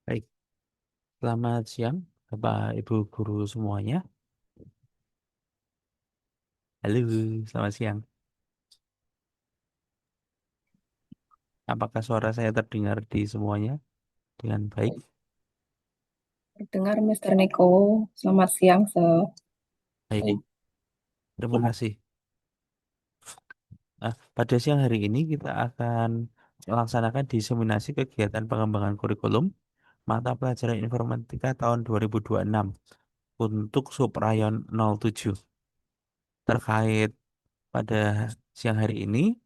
Baik, selamat siang Bapak Ibu guru semuanya. Halo, selamat siang. Apakah suara saya terdengar di semuanya dengan baik? Dengar Mr. Niko, selamat siang, Sir. Baik, terima kasih. Pada siang hari ini kita akan melaksanakan diseminasi kegiatan pengembangan kurikulum mata pelajaran informatika tahun 2026 untuk Subrayon 07. Terkait pada siang hari ini,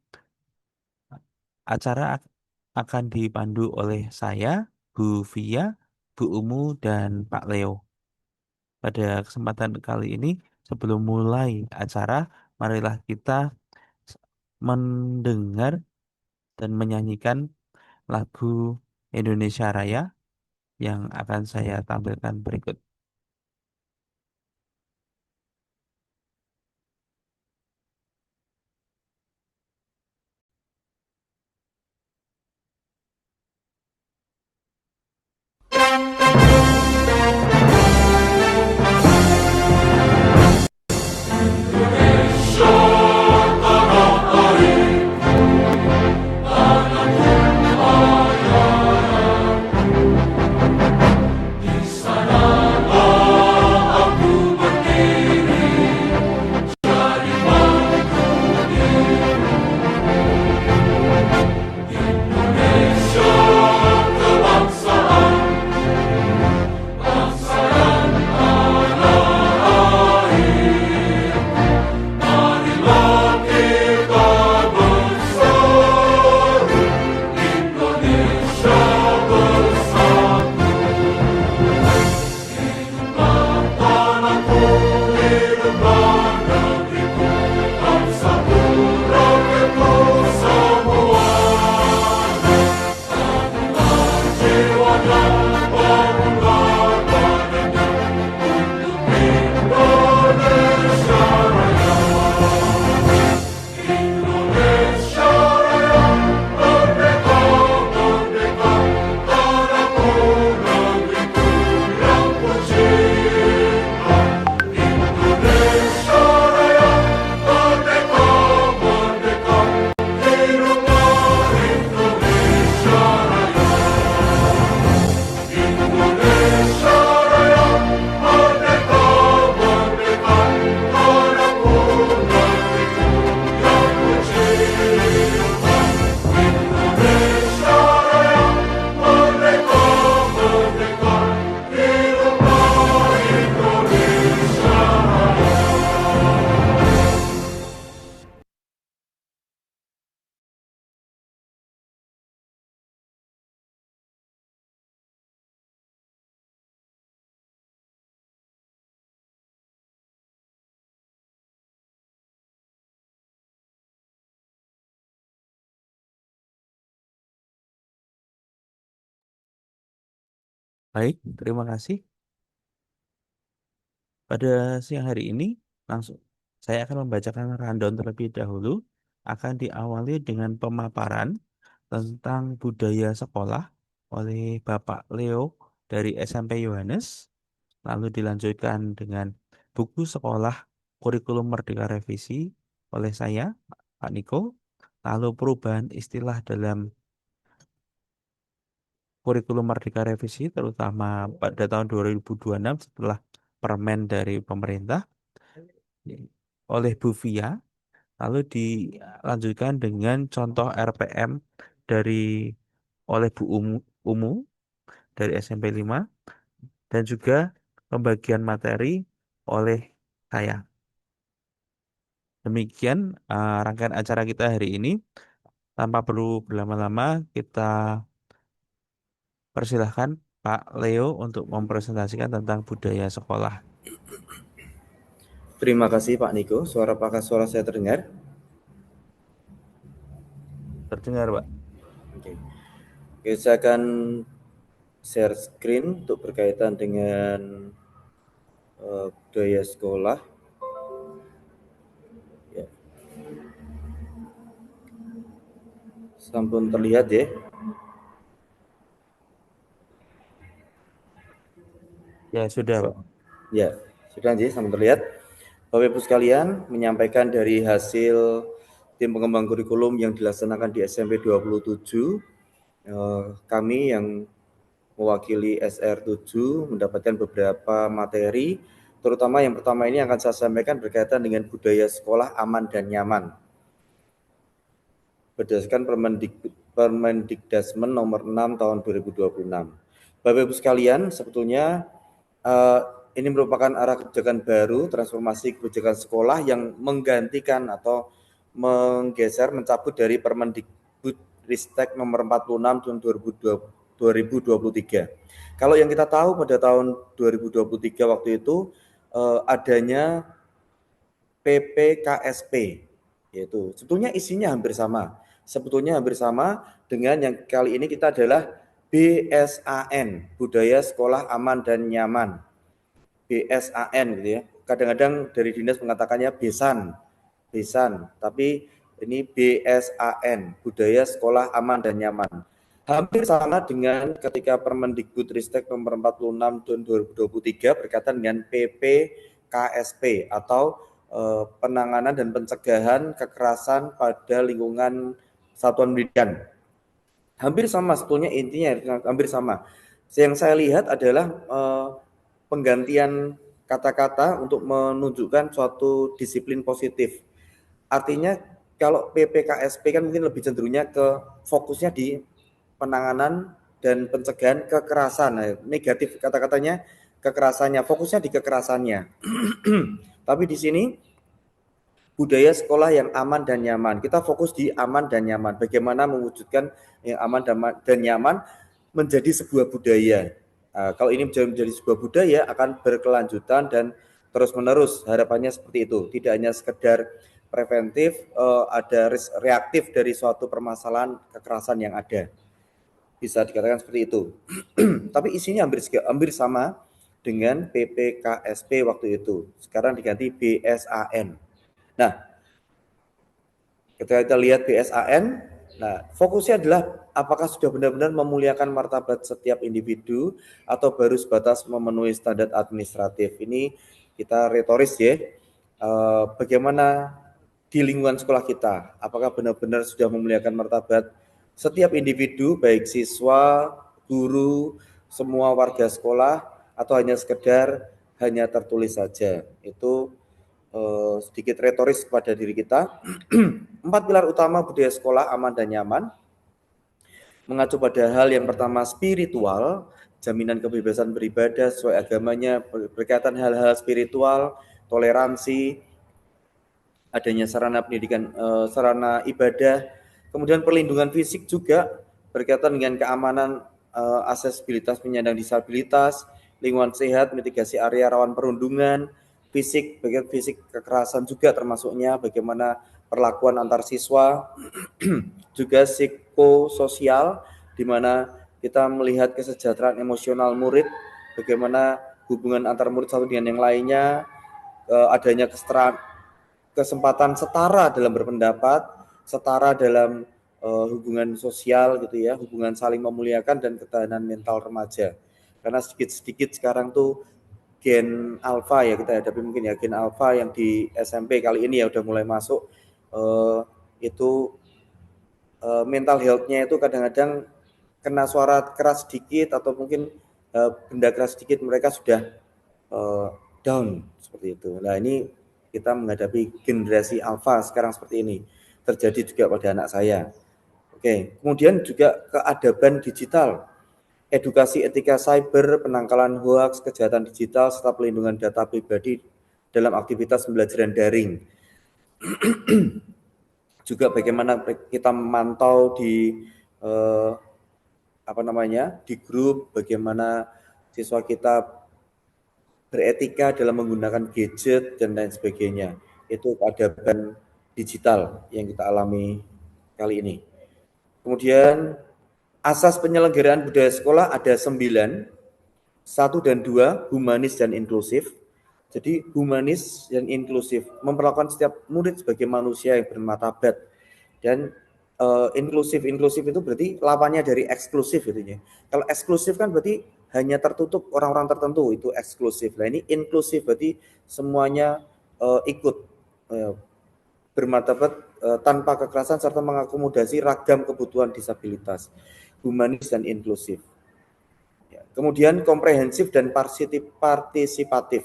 acara akan dipandu oleh saya, Bu Via, Bu Umu, dan Pak Leo. Pada kesempatan kali ini, sebelum mulai acara, marilah kita mendengar dan menyanyikan lagu Indonesia Raya yang akan saya tampilkan berikut. Baik, terima kasih. Pada siang hari ini, langsung saya akan membacakan rundown terlebih dahulu. Akan diawali dengan pemaparan tentang budaya sekolah oleh Bapak Leo dari SMP Yohanes. Lalu dilanjutkan dengan buku sekolah kurikulum Merdeka Revisi oleh saya, Pak Niko. Lalu perubahan istilah dalam kurikulum Merdeka Revisi terutama pada tahun 2026 setelah permen dari pemerintah oleh Bu Via. Lalu dilanjutkan dengan contoh RPM dari oleh Bu Umu dari SMP 5 dan juga pembagian materi oleh saya. Demikian rangkaian acara kita hari ini. Tanpa perlu berlama-lama, kita persilahkan Pak Leo untuk mempresentasikan tentang budaya sekolah. Terima kasih Pak Niko. Apakah suara saya terdengar? Terdengar, Pak? Oke. Oke, saya akan share screen untuk berkaitan dengan budaya sekolah. Ya, sampun terlihat ya. Ya, sudah, Pak. Ya, sudah Nji, sama terlihat. Bapak Ibu sekalian, menyampaikan dari hasil tim pengembang kurikulum yang dilaksanakan di SMP 27, kami yang mewakili SR7 mendapatkan beberapa materi, terutama yang pertama ini akan saya sampaikan berkaitan dengan budaya sekolah aman dan nyaman. Berdasarkan Permendikdasmen nomor 6 tahun 2026. Bapak Ibu sekalian, sebetulnya ini merupakan arah kebijakan baru transformasi kebijakan sekolah yang menggantikan atau mencabut dari Permendikbudristek nomor 46 tahun 2023. Kalau yang kita tahu pada tahun 2023 waktu itu adanya PPKSP, yaitu sebetulnya isinya hampir sama. Sebetulnya hampir sama dengan yang kali ini kita adalah BSAN, Budaya Sekolah Aman dan Nyaman. BSAN gitu ya. Kadang-kadang dari dinas mengatakannya besan, tapi ini BSAN, Budaya Sekolah Aman dan Nyaman. Hampir sama dengan ketika Permendikbudristek nomor 46 tahun 2023 berkaitan dengan PPKSP atau penanganan dan pencegahan kekerasan pada lingkungan satuan pendidikan. Hampir sama sebetulnya, intinya hampir sama. Yang saya lihat adalah penggantian kata-kata untuk menunjukkan suatu disiplin positif. Artinya kalau PPKSP kan mungkin lebih cenderungnya ke fokusnya di penanganan dan pencegahan kekerasan. Nah, negatif kata-katanya kekerasannya, fokusnya di kekerasannya. Tapi di sini budaya sekolah yang aman dan nyaman. Kita fokus di aman dan nyaman. Bagaimana mewujudkan yang aman dan nyaman menjadi sebuah budaya. Kalau ini menjadi sebuah budaya akan berkelanjutan dan terus-menerus. Harapannya seperti itu. Tidak hanya sekedar preventif, ada reaktif dari suatu permasalahan kekerasan yang ada. Bisa dikatakan seperti itu. Tapi isinya hampir sama dengan PPKSP waktu itu. Sekarang diganti BSAN. Nah, ketika kita lihat BSAN, nah fokusnya adalah apakah sudah benar-benar memuliakan martabat setiap individu atau baru sebatas memenuhi standar administratif. Ini kita retoris ya. Bagaimana di lingkungan sekolah kita, apakah benar-benar sudah memuliakan martabat setiap individu, baik siswa, guru, semua warga sekolah, atau hanya sekedar hanya tertulis saja. Itu sedikit retoris kepada diri kita. 4 pilar utama budaya sekolah aman dan nyaman mengacu pada hal yang pertama spiritual, jaminan kebebasan beribadah sesuai agamanya, berkaitan hal-hal spiritual, toleransi, adanya sarana pendidikan, sarana ibadah, kemudian perlindungan fisik juga berkaitan dengan keamanan, aksesibilitas penyandang disabilitas, lingkungan sehat, mitigasi area rawan perundungan, fisik, bagian fisik kekerasan juga termasuknya, bagaimana perlakuan antar siswa, juga psikososial, di mana kita melihat kesejahteraan emosional murid, bagaimana hubungan antar murid satu dengan yang lainnya, adanya kesempatan setara dalam berpendapat, setara dalam hubungan sosial gitu ya, hubungan saling memuliakan dan ketahanan mental remaja. Karena sedikit-sedikit sekarang tuh gen alfa ya kita hadapi mungkin ya, gen alfa yang di SMP kali ini ya udah mulai masuk, itu mental health-nya itu kadang-kadang kena suara keras sedikit atau mungkin benda keras sedikit mereka sudah down seperti itu. Nah ini kita menghadapi generasi alfa sekarang seperti ini, terjadi juga pada anak saya. Oke, kemudian juga keadaban digital, edukasi etika cyber, penangkalan hoaks, kejahatan digital, serta pelindungan data pribadi dalam aktivitas pembelajaran daring. Juga bagaimana kita memantau di di grup, bagaimana siswa kita beretika dalam menggunakan gadget dan lain sebagainya. Itu keadaban digital yang kita alami kali ini. Kemudian asas penyelenggaraan budaya sekolah ada 9, 1 dan 2, humanis dan inklusif. Jadi humanis dan inklusif, memperlakukan setiap murid sebagai manusia yang bermartabat. Dan inklusif itu berarti lawannya dari eksklusif gitu ya. Kalau eksklusif kan berarti hanya tertutup orang-orang tertentu, itu eksklusif. Nah ini inklusif, berarti semuanya ikut bermartabat tanpa kekerasan serta mengakomodasi ragam kebutuhan disabilitas, humanis dan inklusif. Ya. Kemudian komprehensif dan partisipatif.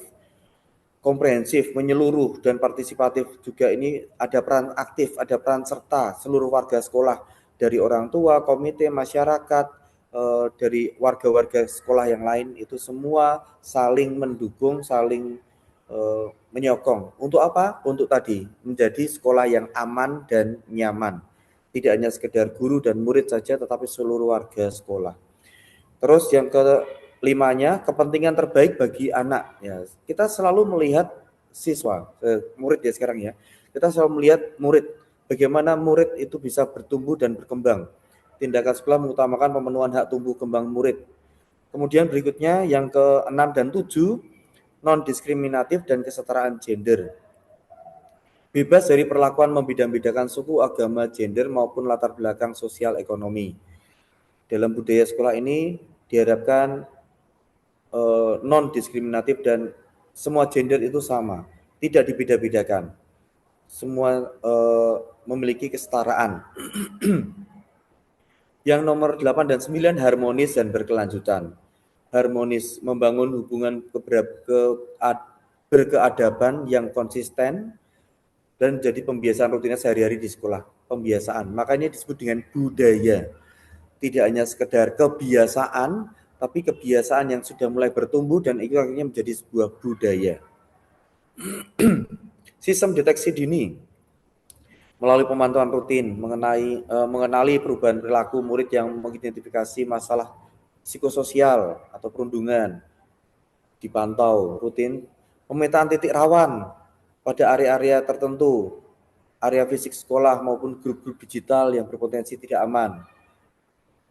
Komprehensif, menyeluruh dan partisipatif juga ini ada peran aktif, ada peran serta seluruh warga sekolah dari orang tua, komite, masyarakat, dari warga-warga sekolah yang lain itu semua saling mendukung, saling menyokong. Untuk apa? Untuk tadi menjadi sekolah yang aman dan nyaman. Tidak hanya sekedar guru dan murid saja, tetapi seluruh warga sekolah. Terus yang kelimanya, kepentingan terbaik bagi anak. Ya, kita selalu melihat siswa, murid ya sekarang ya. Kita selalu melihat murid, bagaimana murid itu bisa bertumbuh dan berkembang. Tindakan sekolah mengutamakan pemenuhan hak tumbuh kembang murid. Kemudian berikutnya yang ke-6 dan 7, non-diskriminatif dan kesetaraan gender. Bebas dari perlakuan membeda-bedakan suku, agama, gender maupun latar belakang sosial ekonomi. Dalam budaya sekolah ini diharapkan non-diskriminatif dan semua gender itu sama, tidak dibeda-bedakan. Semua memiliki kesetaraan. Yang nomor 8 dan 9 harmonis dan berkelanjutan. Harmonis, membangun hubungan berkeadaban yang konsisten dan jadi pembiasaan rutinnya sehari-hari di sekolah. Pembiasaan, makanya disebut dengan budaya. Tidak hanya sekedar kebiasaan, tapi kebiasaan yang sudah mulai bertumbuh dan itu akhirnya menjadi sebuah budaya. Sistem deteksi dini melalui pemantauan rutin mengenali perubahan perilaku murid yang mengidentifikasi masalah psikososial atau perundungan, dipantau rutin. Pemetaan titik rawan pada area-area tertentu, area fisik sekolah maupun grup-grup digital yang berpotensi tidak aman.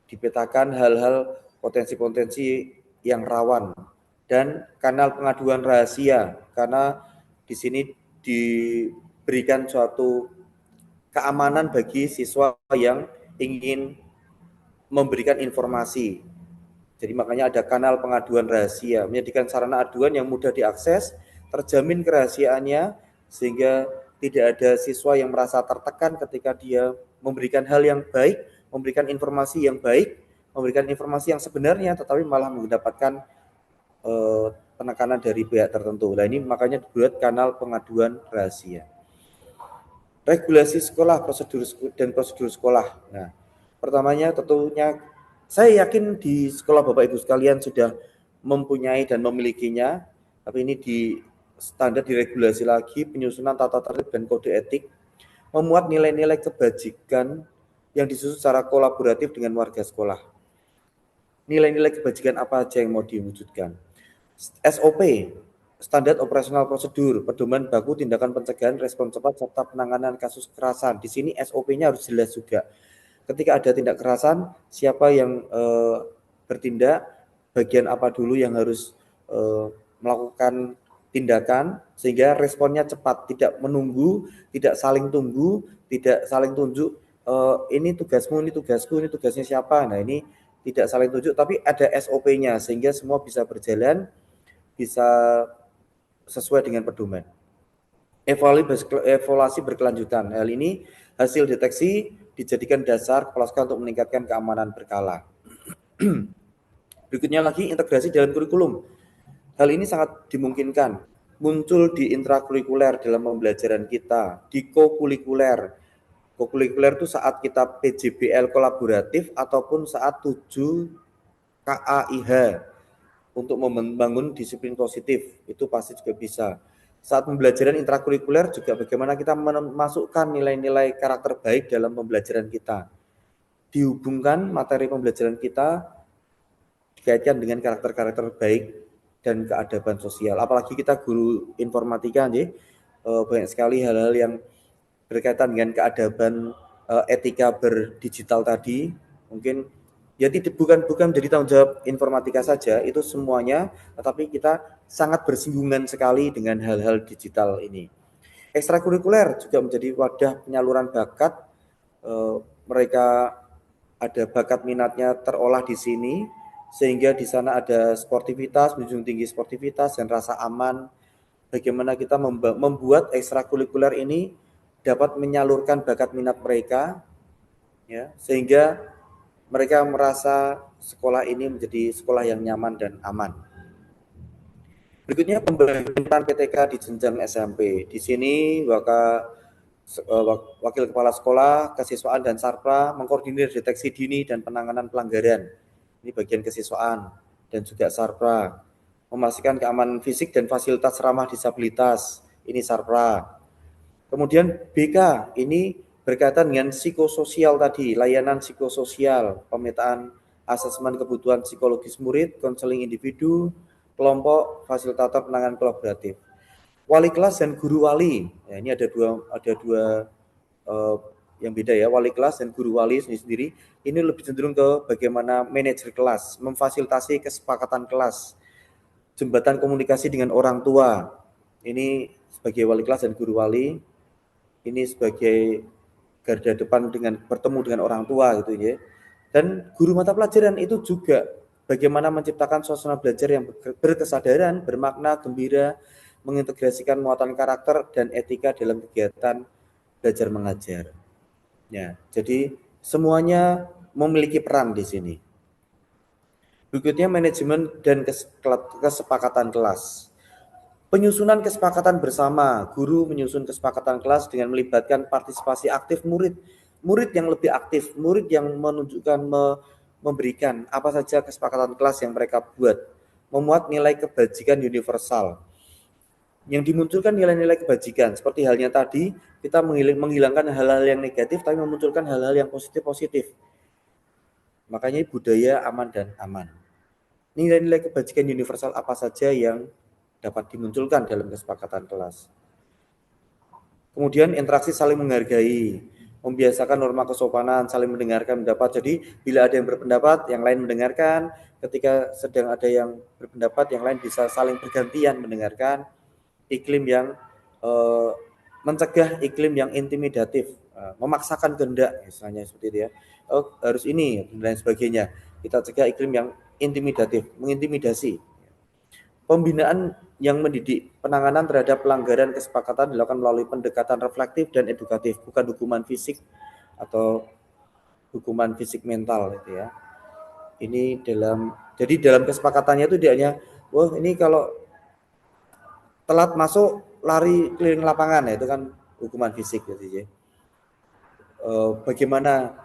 Dipetakan hal-hal potensi-potensi yang rawan dan kanal pengaduan rahasia, karena di sini diberikan suatu keamanan bagi siswa yang ingin memberikan informasi. Jadi makanya ada kanal pengaduan rahasia, menjadikan sarana aduan yang mudah diakses, terjamin kerahasiaannya, sehingga tidak ada siswa yang merasa tertekan ketika dia memberikan hal yang baik, memberikan informasi yang baik, memberikan informasi yang sebenarnya, tetapi malah mendapatkan penekanan dari pihak tertentu. Nah ini makanya dibuat kanal pengaduan rahasia. Regulasi sekolah, prosedur dan prosedur sekolah. Nah, pertamanya tentunya saya yakin di sekolah Bapak Ibu sekalian sudah mempunyai dan memilikinya, tapi ini di standar diregulasi lagi, penyusunan tata tertib dan kode etik, memuat nilai-nilai kebajikan yang disusun secara kolaboratif dengan warga sekolah. Nilai-nilai kebajikan apa aja yang mau diwujudkan? SOP, standar operasional prosedur, pedoman baku tindakan pencegahan, respon cepat serta penanganan kasus kekerasan. Di sini SOP-nya harus jelas juga. Ketika ada tindak kekerasan, siapa yang bertindak, bagian apa dulu yang harus melakukan tindakan sehingga responnya cepat, tidak menunggu, tidak saling tunggu, tidak saling tunjuk. Ini tugasmu, ini tugasku, ini tugasnya siapa. Nah ini tidak saling tunjuk, tapi ada SOP-nya sehingga semua bisa berjalan, bisa sesuai dengan pedoman. Evaluasi berkelanjutan. Hal ini hasil deteksi dijadikan dasar kepala sekolah untuk meningkatkan keamanan berkala. Berikutnya lagi, integrasi dalam kurikulum. Hal ini sangat dimungkinkan muncul di intrakurikuler dalam pembelajaran kita, di kokurikuler. Kokurikuler itu saat kita PJBL kolaboratif ataupun saat 7 KAIH untuk membangun disiplin positif, itu pasti juga bisa. Saat pembelajaran intrakurikuler juga bagaimana kita memasukkan nilai-nilai karakter baik dalam pembelajaran kita. Dihubungkan materi pembelajaran kita dikaitkan dengan karakter-karakter baik dan keadaban sosial. Apalagi kita guru informatika nih, banyak sekali hal-hal yang berkaitan dengan keadaban etika berdigital tadi. Mungkin ya bukan menjadi tanggung jawab informatika saja, itu semuanya, tetapi kita sangat bersinggungan sekali dengan hal-hal digital ini. Ekstrakurikuler juga menjadi wadah penyaluran bakat. Mereka ada bakat minatnya terolah di sini sehingga di sana ada sportivitas, menjunjung tinggi sportivitas dan rasa aman. Bagaimana kita membuat ekstrakurikuler ini dapat menyalurkan bakat minat mereka, ya, sehingga mereka merasa sekolah ini menjadi sekolah yang nyaman dan aman. Berikutnya pembagian PTK di jenjang SMP. Di sini Wakil Kepala Sekolah, Kesiswaan dan Sarpra mengkoordinir deteksi dini dan penanganan pelanggaran. Ini bagian kesiswaan dan juga Sarpra. Memastikan keamanan fisik dan fasilitas ramah disabilitas. Ini Sarpra. Kemudian BK ini berkaitan dengan psikososial tadi, layanan psikososial, pemetaan asesmen kebutuhan psikologis murid, konseling individu, kelompok, fasilitator penanganan kolaboratif. Wali kelas dan guru wali. Ya, ini ada dua yang beda ya, wali kelas dan guru wali sendiri. Ini lebih cenderung ke bagaimana manajer kelas, memfasilitasi kesepakatan kelas, jembatan komunikasi dengan orang tua. Ini sebagai wali kelas dan guru wali, ini sebagai garda depan dengan bertemu dengan orang tua gitu ya. Dan guru mata pelajaran itu juga bagaimana menciptakan suasana belajar yang berkesadaran, bermakna, gembira, mengintegrasikan muatan karakter dan etika dalam kegiatan belajar mengajar. Ya, jadi semuanya memiliki peran di sini. Berikutnya manajemen dan kesepakatan kelas. Penyusunan kesepakatan bersama, guru menyusun kesepakatan kelas dengan melibatkan partisipasi aktif murid. Murid yang lebih aktif, murid yang menunjukkan, memberikan apa saja kesepakatan kelas yang mereka buat. Memuat nilai kebajikan universal. Yang dimunculkan nilai-nilai kebajikan, seperti halnya tadi, kita menghilangkan hal-hal yang negatif, tapi memunculkan hal-hal yang positif-positif. Makanya budaya aman dan aman. Nilai-nilai kebajikan universal apa saja yang dapat dimunculkan dalam kesepakatan kelas. Kemudian interaksi saling menghargai, membiasakan norma kesopanan, saling mendengarkan pendapat. Jadi bila ada yang berpendapat, yang lain mendengarkan. Ketika sedang ada yang berpendapat, yang lain bisa saling bergantian mendengarkan. Iklim yang mencegah iklim yang intimidatif, memaksakan kehendak, misalnya seperti itu ya. Oh, harus ini dan lain sebagainya. Kita cegah iklim yang intimidatif, mengintimidasi. Pembinaan yang mendidik, penanganan terhadap pelanggaran kesepakatan dilakukan melalui pendekatan reflektif dan edukatif, bukan hukuman fisik atau hukuman fisik mental gitu ya. Ini jadi dalam kesepakatannya itu dia hanya, wah ini kalau telat masuk lari keliling lapangan ya, itu kan hukuman fisik gitu ya. Bagaimana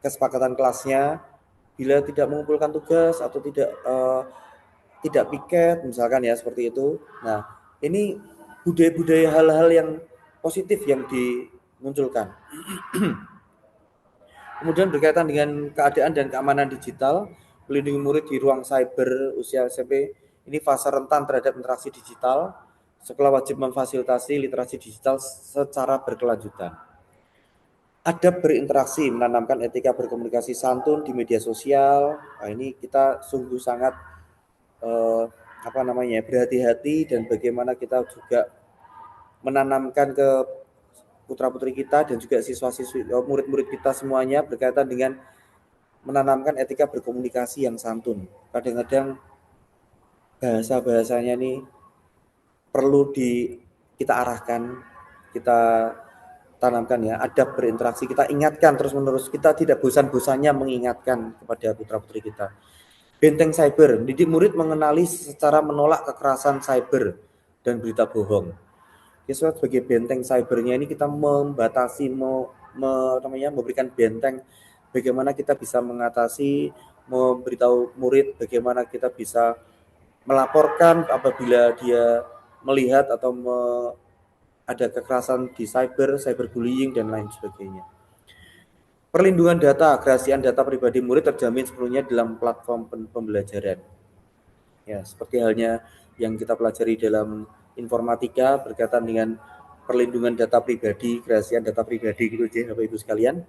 kesepakatan kelasnya bila tidak mengumpulkan tugas atau tidak piket misalkan ya, seperti itu. Nah, ini budaya-budaya hal-hal yang positif yang dimunculkan. Kemudian berkaitan dengan keadaan dan keamanan digital, melindungi murid di ruang cyber usia SMP, ini fase rentan terhadap interaksi digital. Sekolah wajib memfasilitasi literasi digital secara berkelanjutan. Adab berinteraksi, menanamkan etika berkomunikasi santun di media sosial. Nah, ini kita sungguh sangat berhati-hati, dan bagaimana kita juga menanamkan ke putra-putri kita dan juga siswa-siswi, murid-murid kita semuanya berkaitan dengan menanamkan etika berkomunikasi yang santun. Kadang-kadang bahasa-bahasanya ini perlu kita arahkan, kita tanamkan ya, adab berinteraksi, kita ingatkan terus-menerus, kita tidak bosan-bosannya mengingatkan kepada putra-putri kita. Benteng cyber, didik murid mengenali secara menolak kekerasan cyber dan berita bohong. Kita sebagai benteng cybernya ini kita membatasi, memberikan benteng bagaimana kita bisa mengatasi, memberitahu murid bagaimana kita bisa melaporkan apabila dia melihat atau ada kekerasan di cyberbullying dan lain sebagainya. Perlindungan data, kerahasiaan data pribadi murid terjamin sepenuhnya dalam platform pembelajaran. Ya, seperti halnya yang kita pelajari dalam informatika berkaitan dengan perlindungan data pribadi, kerahasiaan data pribadi gitu aja, Bapak Ibu sekalian.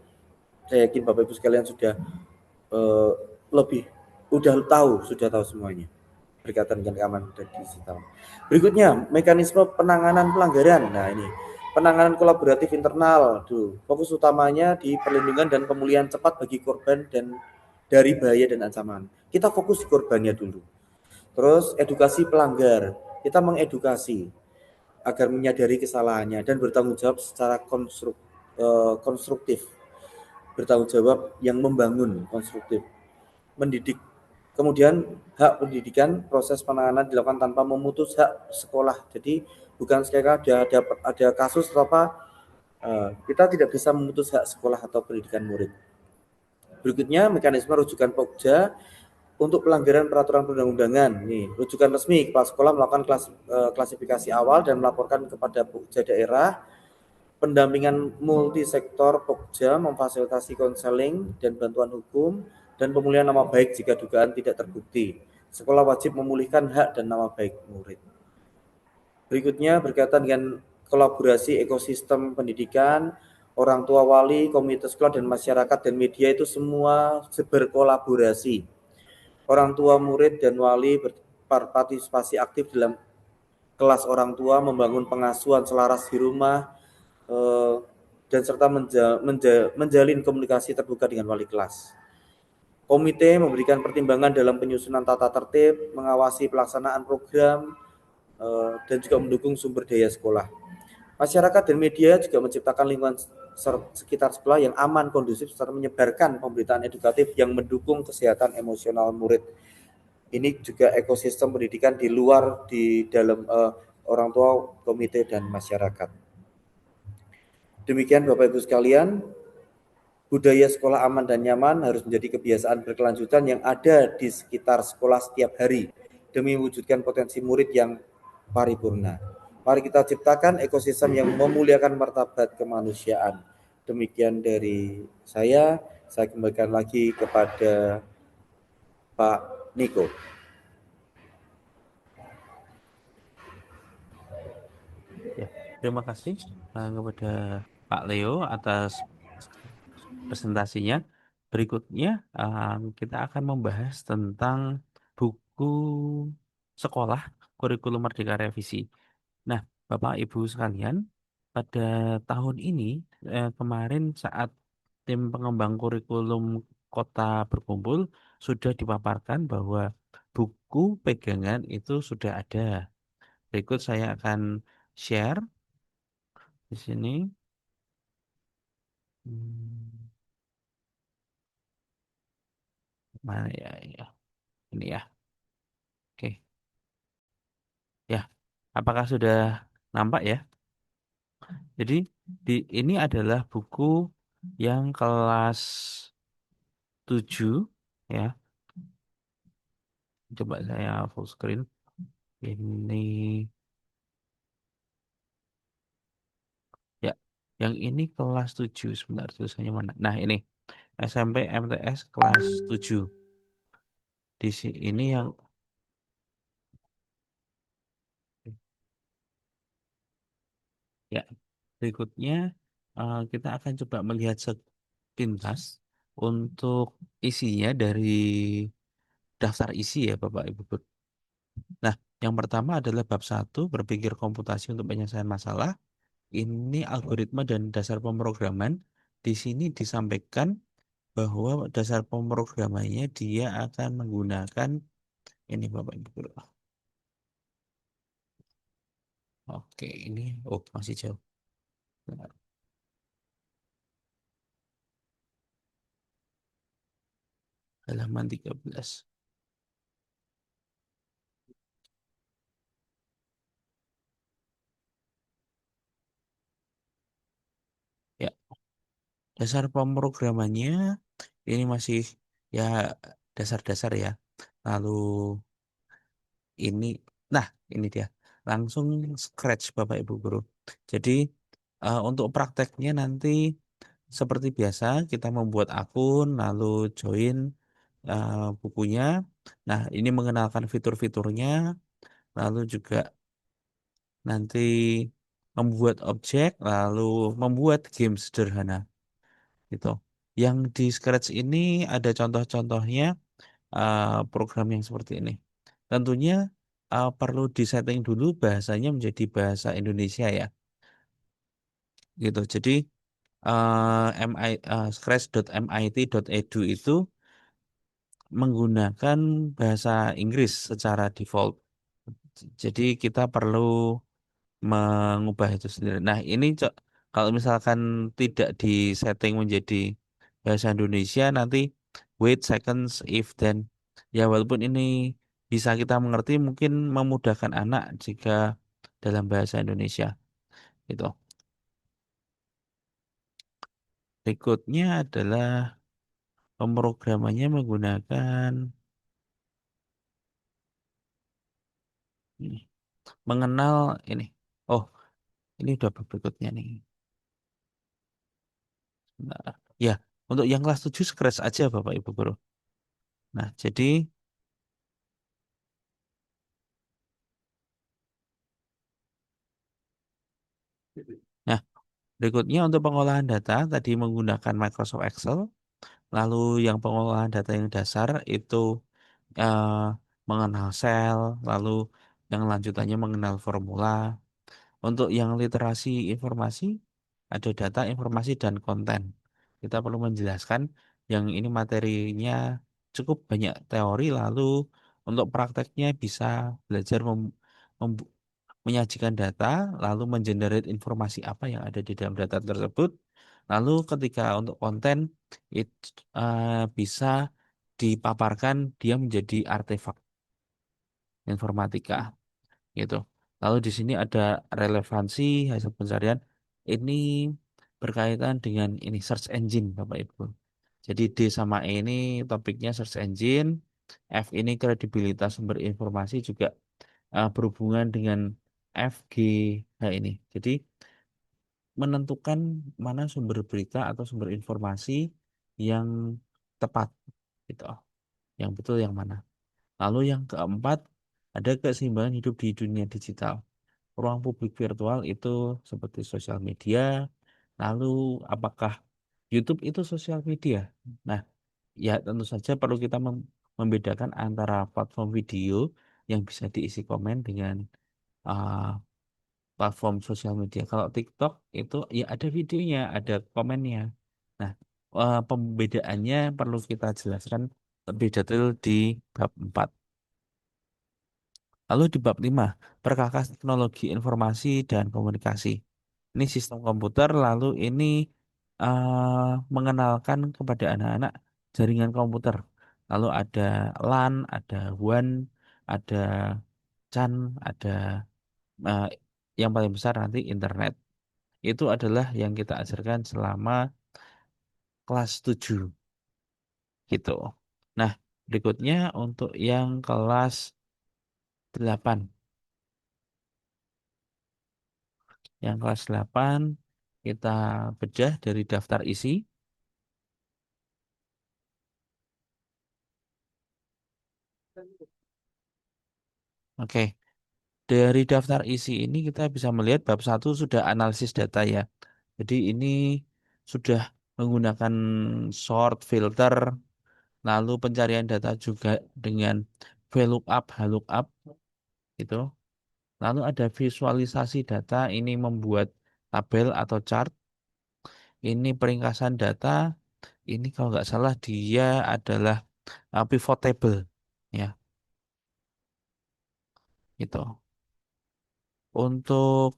Saya yakin Bapak Ibu sekalian sudah tahu semuanya berkaitan dengan keamanan digital. Berikutnya, mekanisme penanganan pelanggaran. Nah, ini penanganan kolaboratif internal. Fokus utamanya di perlindungan dan pemulihan cepat bagi korban dan dari bahaya dan ancaman. Kita fokus di korbannya dulu. Terus edukasi pelanggar, kita mengedukasi agar menyadari kesalahannya dan bertanggung jawab secara konstruktif, bertanggung jawab yang membangun, konstruktif, mendidik. Kemudian hak pendidikan, proses penanganan dilakukan tanpa memutus hak sekolah. Jadi bukan sekali ada kasus atau apa, kita tidak bisa memutus hak sekolah atau pendidikan murid. Berikutnya mekanisme rujukan Pokja untuk pelanggaran peraturan perundang-undangan. Nih, rujukan resmi kepala sekolah melakukan klasifikasi awal dan melaporkan kepada Pokja daerah. Pendampingan multisektor Pokja memfasilitasi konseling dan bantuan hukum dan pemulihan nama baik jika dugaan tidak terbukti. Sekolah wajib memulihkan hak dan nama baik murid. Berikutnya berkaitan dengan kolaborasi ekosistem pendidikan, orang tua, wali, komunitas sekolah dan masyarakat dan media itu semua berkolaborasi. Orang tua, murid dan wali berpartisipasi aktif dalam kelas orang tua, membangun pengasuhan selaras di rumah, dan serta menjalin komunikasi terbuka dengan wali kelas. Komite memberikan pertimbangan dalam penyusunan tata tertib, mengawasi pelaksanaan program, dan juga mendukung sumber daya sekolah. Masyarakat dan media juga menciptakan lingkungan sekitar sekolah yang aman, kondusif, serta menyebarkan pemberitaan edukatif yang mendukung kesehatan emosional murid. Ini juga ekosistem pendidikan di luar, di dalam orang tua, komite, dan masyarakat. Demikian Bapak Ibu sekalian, budaya sekolah aman dan nyaman harus menjadi kebiasaan berkelanjutan yang ada di sekitar sekolah setiap hari demi mewujudkan potensi murid yang paripurna. Mari kita ciptakan ekosistem yang memuliakan martabat kemanusiaan. Demikian dari saya kembalikan lagi kepada Pak Niko. Ya, terima kasih kepada Pak Leo atas presentasinya. Berikutnya kita akan membahas tentang buku sekolah kurikulum Merdeka Revisi. Nah, Bapak Ibu sekalian, pada tahun ini kemarin saat tim pengembang kurikulum kota berkumpul sudah dipaparkan bahwa buku pegangan itu sudah ada. Berikut saya akan share di sini. Hmm, Mana ya, ya. Ini ya. Oke. Ya. Apakah sudah nampak ya? Jadi ini adalah buku yang kelas 7 ya. Coba saya full screen. Ini ya. Yang ini kelas 7 sebentar tulisannya mana? Nah, ini SMP MTS kelas 7. Di sini ini yang ya. Berikutnya kita akan coba melihat sepintas untuk isinya dari daftar isi ya Bapak Ibu. Nah, yang pertama adalah bab 1 berpikir komputasi untuk penyelesaian masalah. Ini algoritma dan dasar pemrograman. Di sini disampaikan bahwa dasar pemrogramannya dia akan menggunakan ini Bapak Ibu. Oke, ini masih jauh. Bentar. Halaman 13. Ya, dasar pemrogramannya ini masih ya dasar-dasar ya. Lalu ini, nah ini dia. Langsung scratch Bapak Ibu Guru. Jadi untuk prakteknya nanti seperti biasa kita membuat akun lalu join bukunya. Nah, ini mengenalkan fitur-fiturnya, lalu juga nanti membuat objek, lalu membuat game sederhana gitu. Yang di Scratch ini ada contoh-contohnya program yang seperti ini. Tentunya perlu disetting dulu bahasanya menjadi bahasa Indonesia ya. Gitu. Jadi scratch.mit.edu itu menggunakan bahasa Inggris secara default. Jadi kita perlu mengubah itu sendiri. Nah, ini kalau misalkan tidak disetting menjadi bahasa Indonesia, nanti wait seconds if then. Ya, walaupun ini bisa kita mengerti, mungkin memudahkan anak jika dalam bahasa Indonesia. Itu. Berikutnya adalah pemrogramannya menggunakan ini, mengenal ini. Oh, ini udah berikutnya nih. Nah, ya, untuk yang kelas 7 scratch aja Bapak Ibu Guru. Nah, jadi nah, berikutnya untuk pengolahan data tadi menggunakan Microsoft Excel. Lalu yang pengolahan data yang dasar itu eh, mengenal sel, lalu yang lanjutannya mengenal formula. Untuk yang literasi informasi, ada data, informasi, dan konten. Kita perlu menjelaskan yang ini materinya cukup banyak teori, lalu untuk prakteknya bisa belajar mem- menyajikan data, lalu mengenerate informasi apa yang ada di dalam data tersebut. Lalu ketika untuk konten, itu bisa dipaparkan dia menjadi artefak informatika gitu. Lalu di sini ada relevansi hasil pencarian. Ini berkaitan dengan ini search engine Bapak Ibu. Jadi D sama E ini topiknya search engine, F ini kredibilitas sumber informasi juga berhubungan dengan FG ini. Jadi menentukan mana sumber berita atau sumber informasi yang tepat gitu. Yang betul yang mana. Lalu yang keempat ada keseimbangan hidup di dunia digital. Ruang publik virtual itu seperti sosial media. Lalu apakah YouTube itu sosial media? Nah, ya tentu saja perlu kita membedakan antara platform video yang bisa diisi komen dengan uh, platform sosial media. Kalau TikTok itu ya ada videonya, ada komennya. Nah, pembedaannya perlu kita jelaskan lebih detail di bab 4. Lalu di bab 5 perkakas teknologi informasi dan komunikasi. Ini sistem komputer, lalu ini mengenalkan kepada anak-anak jaringan komputer. Lalu ada LAN, ada WAN, ada CAN, ada eh, yang paling besar nanti internet. Itu adalah yang kita ajarkan selama kelas 7 gitu. Nah, berikutnya untuk yang kelas 8. Yang kelas 8 kita bedah dari daftar isi. Oke, dari daftar isi ini kita bisa melihat bab 1 sudah analisis data ya. Jadi ini sudah menggunakan sort, filter, lalu pencarian data juga dengan VLOOKUP, HLOOKUP itu. Lalu ada visualisasi data, ini membuat tabel atau chart. Ini peringkasan data, ini kalau nggak salah dia adalah pivot table ya, gitu. Untuk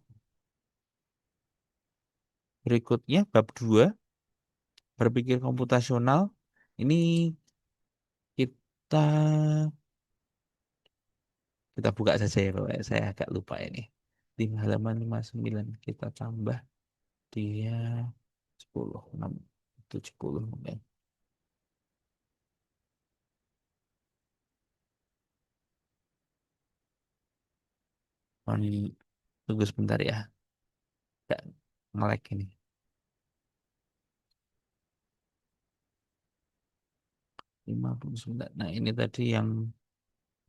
berikutnya bab 2 berpikir komputasional. Ini kita kita buka saja ya Bapak. Saya agak lupa ini. Di halaman 59 kita tambah dia 10 6 70 mungkin. Tunggu sebentar ya. Nggak nge-lag ini. 59. Nah, ini tadi yang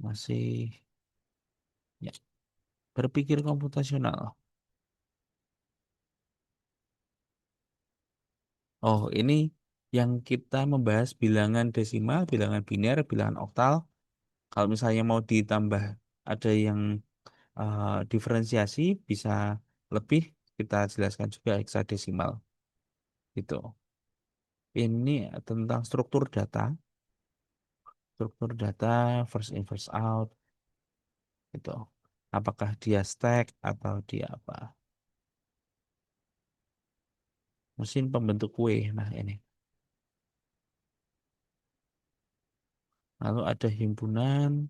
masih ya, berpikir komputasional. Oh, ini yang kita membahas bilangan desimal, bilangan biner, bilangan oktal. Kalau misalnya mau ditambah ada yang diferensiasi bisa lebih kita jelaskan juga heksadesimal. Itu. Ini tentang struktur data. struktur data first in first out gitu. Apakah dia stack atau dia apa? Mesin pembentuk kue. Nah, ini. Lalu ada himpunan.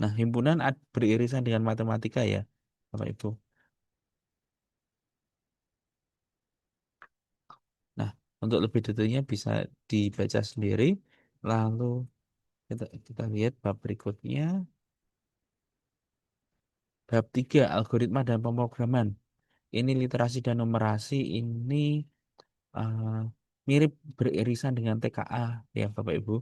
Nah, himpunan beririsan dengan matematika ya, Bapak Ibu. Nah, untuk lebih detailnya bisa dibaca sendiri. Lalu kita lihat bab berikutnya. Bab 3, algoritma dan pemrograman. Ini literasi dan numerasi ini eh, mirip beririsan dengan TKA ya Bapak Ibu.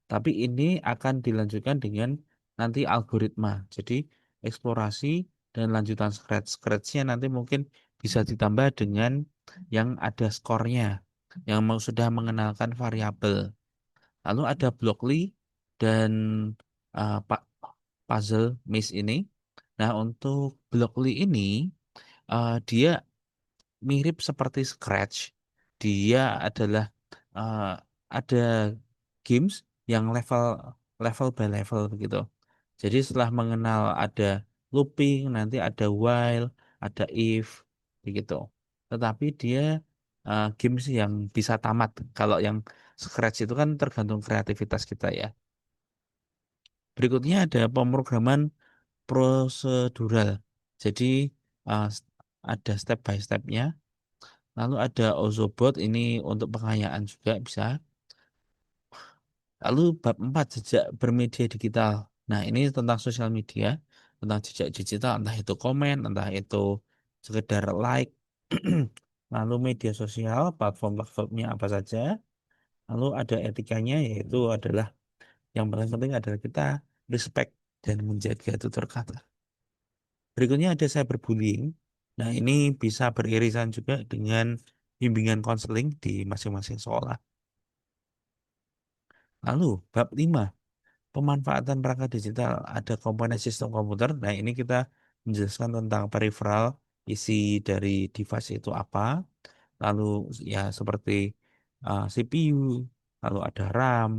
Tapi ini akan dilanjutkan dengan nanti algoritma. Jadi eksplorasi dan lanjutan scratch. Scratch-nya nanti mungkin bisa ditambah dengan yang ada skornya, yang mau sudah mengenalkan variabel. Lalu ada Blockly dan Pak puzzle maze ini. Nah, untuk Blockly ini dia mirip seperti Scratch. Dia adalah eh, ada games yang level level by level begitu. Jadi setelah mengenal ada looping, nanti ada while, ada if, begitu. Tetapi dia games yang bisa tamat. Kalau yang Scratch itu kan tergantung kreativitas kita ya. Berikutnya ada pemrograman prosedural. Jadi uh, s- ada step by stepnya. Lalu ada Ozobot ini untuk pengayaan juga bisa. Lalu bab 4 jejak bermedia digital. Nah, ini tentang sosial media, tentang jejak digital, entah itu komen, entah itu sekedar like. Lalu media sosial, platform-platformnya apa saja. Lalu ada etikanya, yaitu adalah yang paling penting adalah kita respect dan menjaga tutur kata. Berikutnya ada cyberbullying. Nah, ini bisa beririsan juga dengan bimbingan konseling di masing-masing sekolah. Lalu, bab 5, pemanfaatan perangkat digital. Ada komponen sistem komputer. Nah, ini kita menjelaskan tentang peripheral, isi dari device itu apa. Lalu, ya seperti CPU, lalu ada RAM,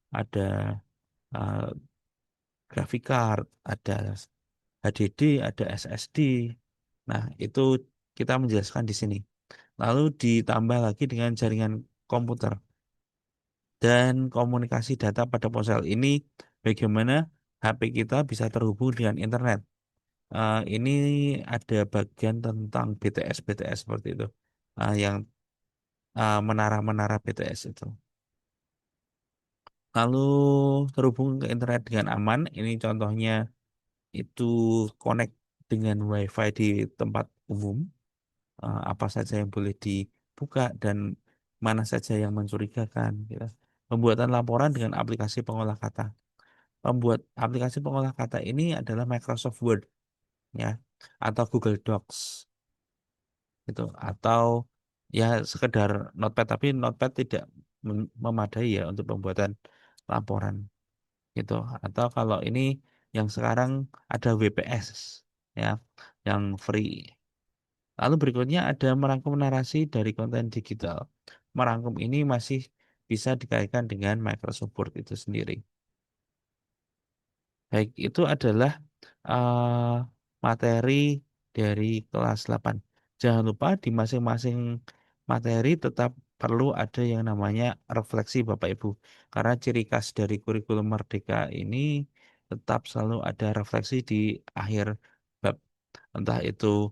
ada uh, graphic card, ada HDD, ada SSD. Nah, itu kita menjelaskan di sini. Lalu ditambah lagi dengan jaringan komputer dan komunikasi data pada ponsel ini bagaimana HP kita bisa terhubung dengan internet. Ini ada bagian tentang BTS seperti itu. Yang menara-menara BTS itu. Lalu terhubung ke internet dengan aman. Ini contohnya itu connect dengan WiFi di tempat umum. Apa saja yang boleh dibuka dan mana saja yang mencurigakan. Gitu. Pembuatan laporan dengan aplikasi pengolah kata. Pembuat aplikasi pengolah kata ini adalah Microsoft Word ya atau Google Docs gitu atau ya sekedar Notepad tapi Notepad tidak memadai ya untuk pembuatan laporan gitu atau kalau ini yang sekarang ada WPS ya yang free. Lalu berikutnya ada merangkum narasi dari konten digital. Merangkum ini masih bisa dikaitkan dengan Microsoft Word itu sendiri. Baik, itu adalah eh, materi dari kelas 8. Jangan lupa di masing-masing materi tetap perlu ada yang namanya refleksi Bapak Ibu. Karena ciri khas dari kurikulum Merdeka ini tetap selalu ada refleksi di akhir bab. Entah itu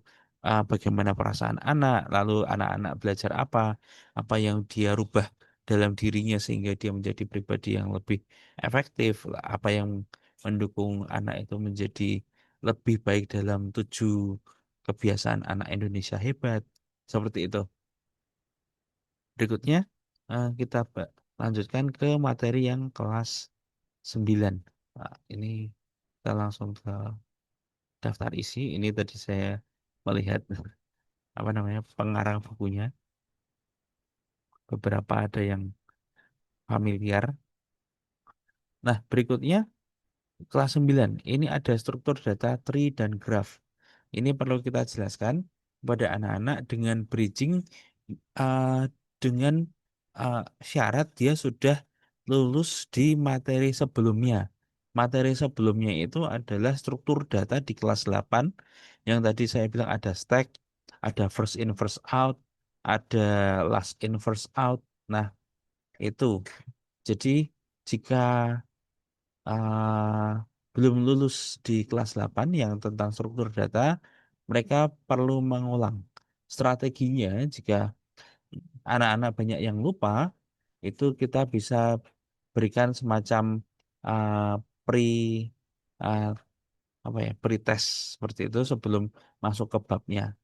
bagaimana perasaan anak, lalu anak-anak belajar apa yang dia rubah dalam dirinya sehingga dia menjadi pribadi yang lebih efektif, apa yang mendukung anak itu menjadi lebih baik dalam 7 kebiasaan anak Indonesia hebat. Seperti itu. Berikutnya kita lanjutkan ke materi yang kelas 9. Nah, ini kita langsung ke daftar isi. Ini tadi saya melihat apa namanya pengarang bukunya. Beberapa ada yang familiar. Nah, berikutnya kelas 9. Ini ada struktur data tree dan graph. Ini perlu kita jelaskan kepada anak-anak dengan bridging uh, dengan uh, syarat dia sudah lulus di materi sebelumnya. Materi sebelumnya itu adalah struktur data di kelas 8 yang tadi saya bilang ada stack, ada first in first out, ada last in first out. Nah, itu. Jadi jika ah, belum lulus di kelas 8 yang tentang struktur data, mereka perlu mengulang. Strateginya jika anak-anak banyak yang lupa, itu kita bisa berikan semacam uh, pre uh, apa ya pre-test seperti itu sebelum masuk ke babnya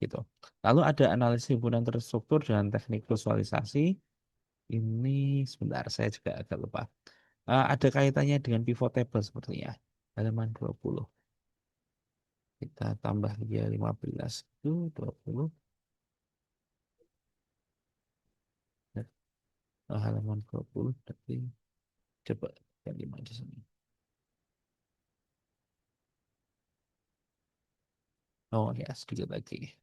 gitu. Lalu ada analisis himpunan terstruktur dan teknik visualisasi. Ini sebentar saya juga agak lupa. Ada kaitannya dengan pivot table sepertinya. Halaman 20. Kita tambah dia 15 itu 20. Halaman 20 tapi coba yang 5 di sini. Oh ya, sedikit lagi.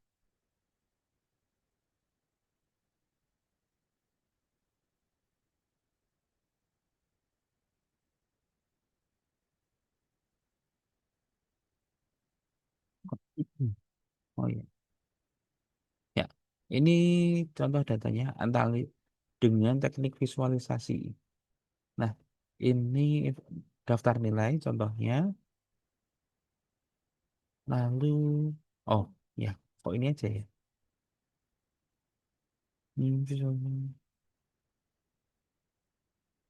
Oh ya. Ya, ini contoh datanya antara dengan teknik visualisasi. Nah, ini daftar nilai contohnya. Lalu, oh ya, kok ini aja ya?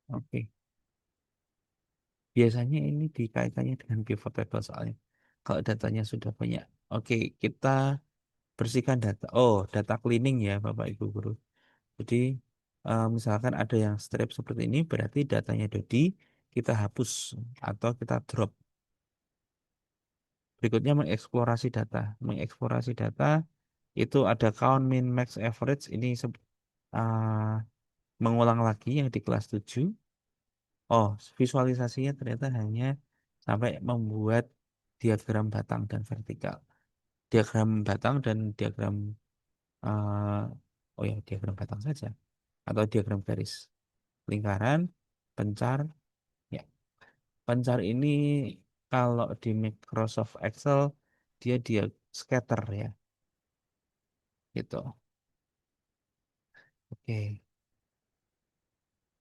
Oke, biasanya ini dikaitannya dengan pivot table soalnya. Kalau datanya sudah banyak. Oke, kita bersihkan data. Oh, data cleaning ya, Bapak Ibu Guru. Jadi misalkan ada yang strip seperti ini, berarti datanya Dodi kita hapus atau kita drop. Berikutnya mengeksplorasi data. Mengeksplorasi data itu ada count, min, max, average. Ini uh, mengulang lagi yang di kelas 7. Oh, visualisasinya ternyata hanya sampai membuat diagram batang dan vertikal. Diagram batang dan diagram oh ya diagram batang saja atau diagram garis lingkaran, pencar. Ya, pencar ini kalau di Microsoft Excel dia scatter ya, gitu. Oke,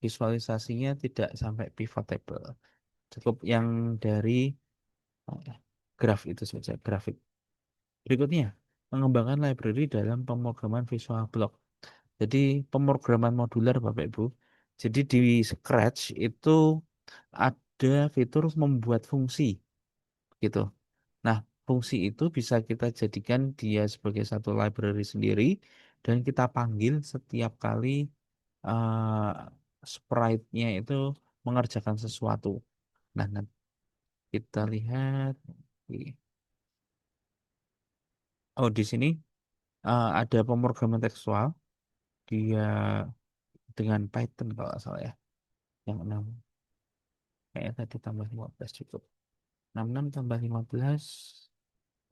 visualisasinya tidak sampai pivot table. Cukup yang dari ya, graf itu saja, grafik. Berikutnya, mengembangkan library dalam pemrograman visual block. Jadi pemrograman modular Bapak Ibu. Jadi di Scratch itu ada fitur membuat fungsi gitu. Nah, fungsi itu bisa kita jadikan dia sebagai satu library sendiri dan kita panggil setiap kali sprite-nya itu mengerjakan sesuatu. Nah, nanti kita lihat. Oh, di sini ada pemrograman tekstual. Dia dengan Python kalau nggak salah ya. Yang 6. Kayaknya tadi tambah 15 cukup. 66 tambah 15.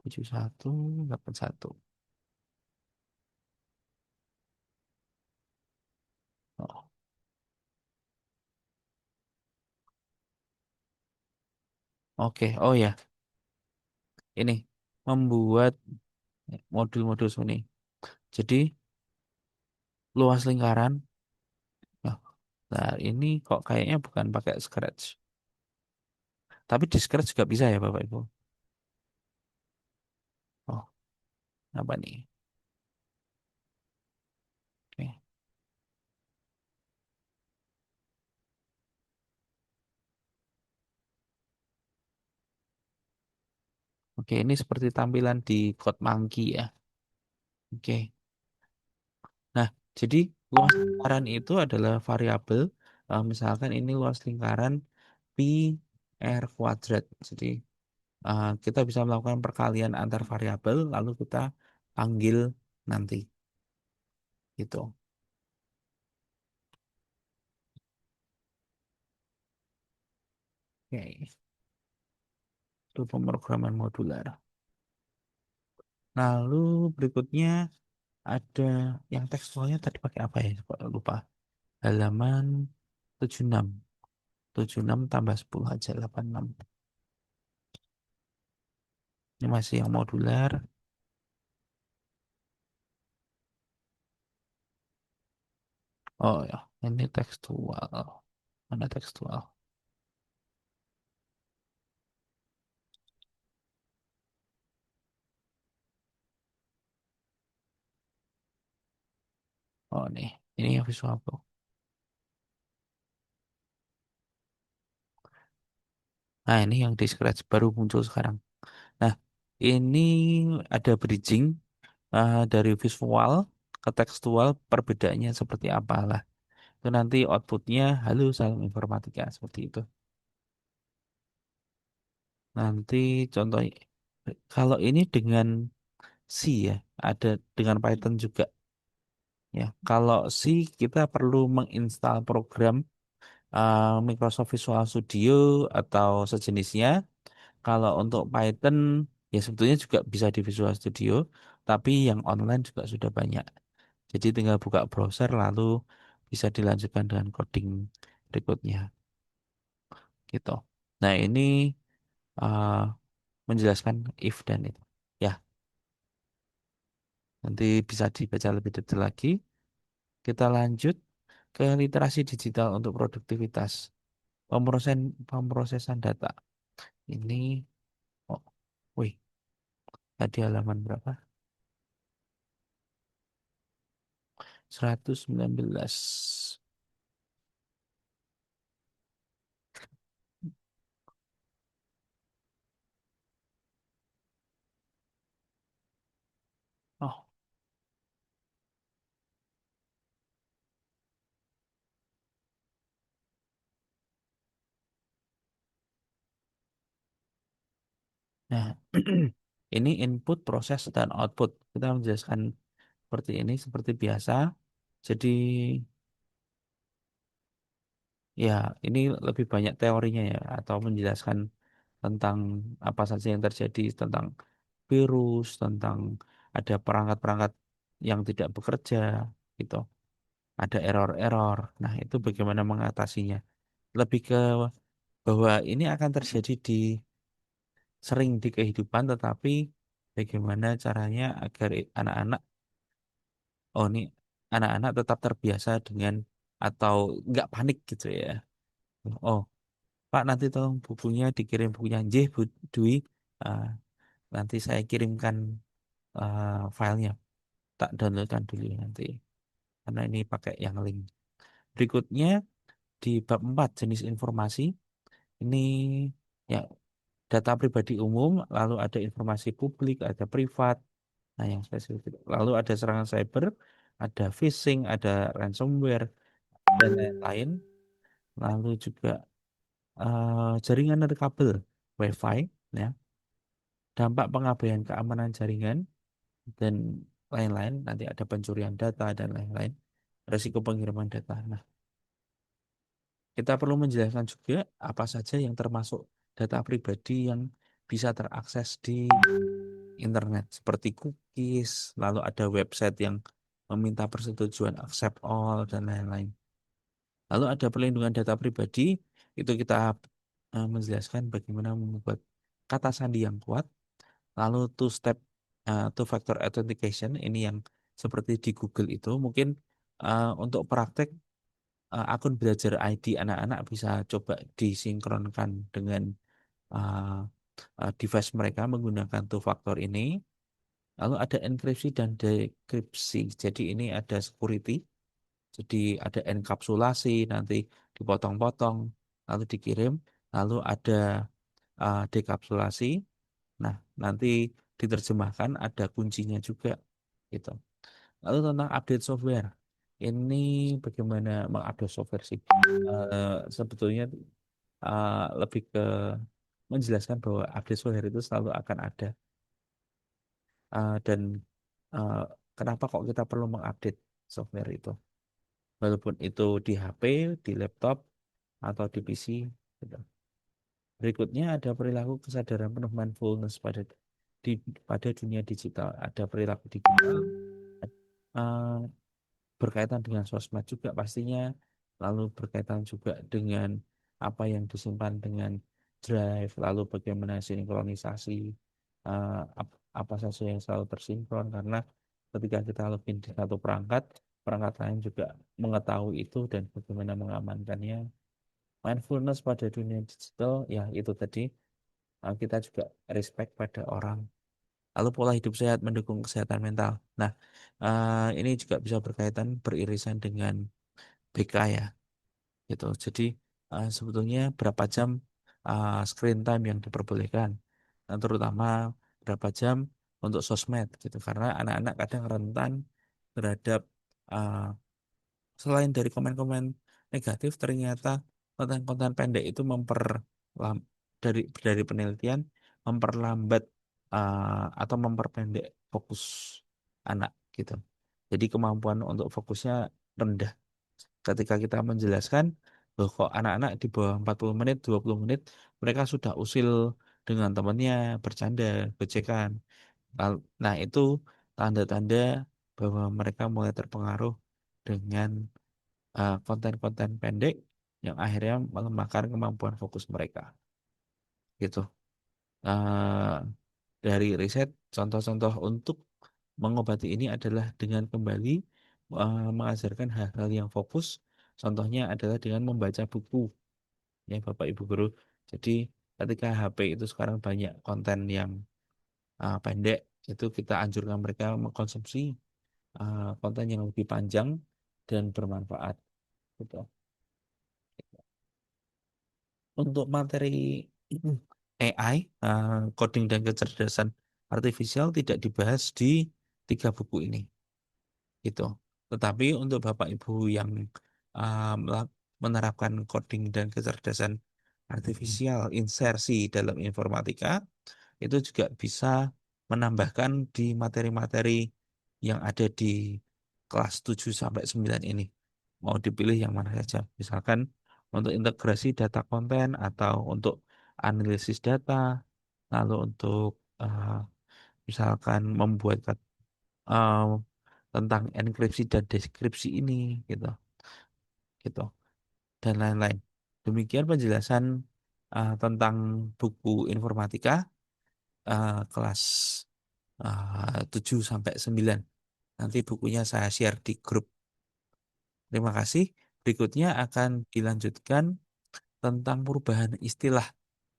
71. 81. Oh, oke. Oh ya. Ini membuat modul-modul sini. Jadi luas lingkaran. Nah, nah, ini kok kayaknya bukan pakai Scratch. Tapi di Scratch juga bisa ya Bapak Ibu. Oh, apa nih? Oke. Oke, ini seperti tampilan di Code Monkey ya. Oke. Nah, jadi luas lingkaran itu adalah variabel. Misalkan ini luas lingkaran pi r kuadrat. Jadi kita bisa melakukan perkalian antar variabel, lalu kita panggil nanti. Gitu. Oke, itu pemrograman modular. Lalu berikutnya ada yang tekstualnya tadi pakai apa ya? Lupa. Halaman 76. 76 tambah 10 aja 86. Ini masih yang modular. Oh ya, ini tekstual. Mana tekstual? Oh nih, ini yang visual Bro. Nah ini yang di Scratch baru muncul sekarang. Nah ini ada bridging dari visual ke tekstual, perbedaannya seperti apalah. Itu nanti outputnya halo salam informatika seperti itu. Nanti contohnya kalau ini dengan C ya, ada dengan Python juga ya. Kalau C kita perlu menginstal program Microsoft Visual Studio atau sejenisnya. Kalau untuk Python ya sebetulnya juga bisa di Visual Studio, tapi yang online juga sudah banyak. Jadi tinggal buka browser lalu bisa dilanjutkan dengan coding berikutnya gitu. Nah ini uh, menjelaskan if dan itu. Ya, nanti bisa dibaca lebih detail lagi. Kita lanjut ke literasi digital untuk produktivitas. Pemrosesan data. Ini, oh, wih, tadi halaman berapa? 119. Oh, nah, ini input, proses, dan output. Kita menjelaskan seperti ini, seperti biasa. Jadi, ya, ini lebih banyak teorinya ya, atau menjelaskan tentang apa saja yang terjadi, tentang virus, tentang ada perangkat-perangkat yang tidak bekerja, gitu. Ada error-error. Nah, itu bagaimana mengatasinya. Lebih ke bahwa ini akan terjadi sering di kehidupan, tetapi bagaimana caranya agar anak-anak, oh ini anak-anak tetap terbiasa dengan atau nggak panik gitu ya. Oh, Pak nanti tolong bukunya dikirim bukunya J Bu Dwi. Ah, nanti saya kirimkan filenya. Tak downloadkan dulu nanti. Karena ini pakai yang link. Berikutnya di bab 4 jenis informasi. Ini ya data pribadi umum, lalu ada informasi publik, ada privat. Nah, yang spesifik. Lalu ada serangan cyber, ada phishing, ada ransomware, dan lain-lain. Lalu juga jaringan nirkabel, WiFi, ya, dampak pengabaian keamanan jaringan, dan lain-lain. Nanti ada pencurian data dan lain-lain. Resiko pengiriman data. Nah, kita perlu menjelaskan juga apa saja yang termasuk data pribadi yang bisa terakses di internet, seperti cookies, lalu ada website yang meminta persetujuan accept all, dan lain-lain. Lalu ada perlindungan data pribadi, itu kita menjelaskan bagaimana membuat kata sandi yang kuat. Lalu two factor authentication, ini yang seperti di Google itu. Mungkin untuk praktek akun belajar ID anak-anak bisa coba disinkronkan dengan uh, device mereka menggunakan two factor ini. Lalu ada enkripsi dan dekripsi. Jadi ini ada security. Jadi ada enkapsulasi, nanti dipotong-potong, lalu dikirim, lalu ada dekapsulasi. Nah, nanti diterjemahkan ada kuncinya juga gitu. Lalu tentang update software. Ini bagaimana mengupdate software sih? Sebetulnya lebih ke menjelaskan bahwa update software itu selalu akan ada. Dan eh, kenapa kok kita perlu mengupdate software itu? Walaupun itu di HP, di laptop, atau di PC. Gitu. Berikutnya ada perilaku kesadaran penuh mindfulness di, pada dunia digital. Ada perilaku digital, eh, berkaitan dengan sosmed juga pastinya. lalu berkaitan juga dengan apa yang disimpan dengan drive, lalu bagaimana sinkronisasi, apa saja yang selalu tersinkron, karena ketika kita login di satu perangkat, perangkat lain juga mengetahui itu dan bagaimana mengamankannya. Mindfulness pada dunia digital, ya itu tadi, kita juga respect pada orang. Lalu pola hidup sehat mendukung kesehatan mental. Nah, ini juga bisa berkaitan beririsan dengan BK ya, gitu. Jadi sebetulnya berapa jam screen time yang diperbolehkan, nah, terutama berapa jam untuk sosmed, gitu. Karena anak-anak kadang rentan terhadap uh, selain dari komen-komen negatif, ternyata konten-konten pendek itu dari penelitian memperlambat atau memperpendek fokus anak, gitu. Jadi kemampuan untuk fokusnya rendah. Ketika kita menjelaskan, loh kok anak-anak di bawah 40 menit, 20 menit, mereka sudah usil dengan temannya, bercanda, gocekan. Nah, itu tanda-tanda bahwa mereka mulai terpengaruh dengan konten-konten pendek yang akhirnya melemahkan kemampuan fokus mereka. Gitu. Eh, dari riset, contoh-contoh untuk mengobati ini adalah dengan kembali mengajarkan hal-hal yang fokus. Contohnya adalah dengan membaca buku, ya Bapak Ibu Guru. Jadi ketika HP itu sekarang banyak konten yang pendek, itu kita anjurkan mereka mengkonsumsi konten yang lebih panjang dan bermanfaat. Gitu. Untuk materi AI, coding dan kecerdasan artifisial tidak dibahas di 3 buku ini, gitu. Tetapi untuk Bapak Ibu yang menerapkan coding dan kecerdasan artifisial insersi dalam informatika, itu juga bisa menambahkan di materi-materi yang ada di kelas 7 sampai 9 ini. Mau dipilih yang mana saja. Misalkan untuk integrasi data konten atau untuk analisis data, lalu untuk misalkan membuat eh, tentang enkripsi dan deskripsi ini, gitu, gitu, dan lain-lain. Demikian penjelasan tentang buku informatika kelas 7 sampai 9. Nanti bukunya saya share di grup. Terima kasih. Berikutnya akan dilanjutkan tentang perubahan istilah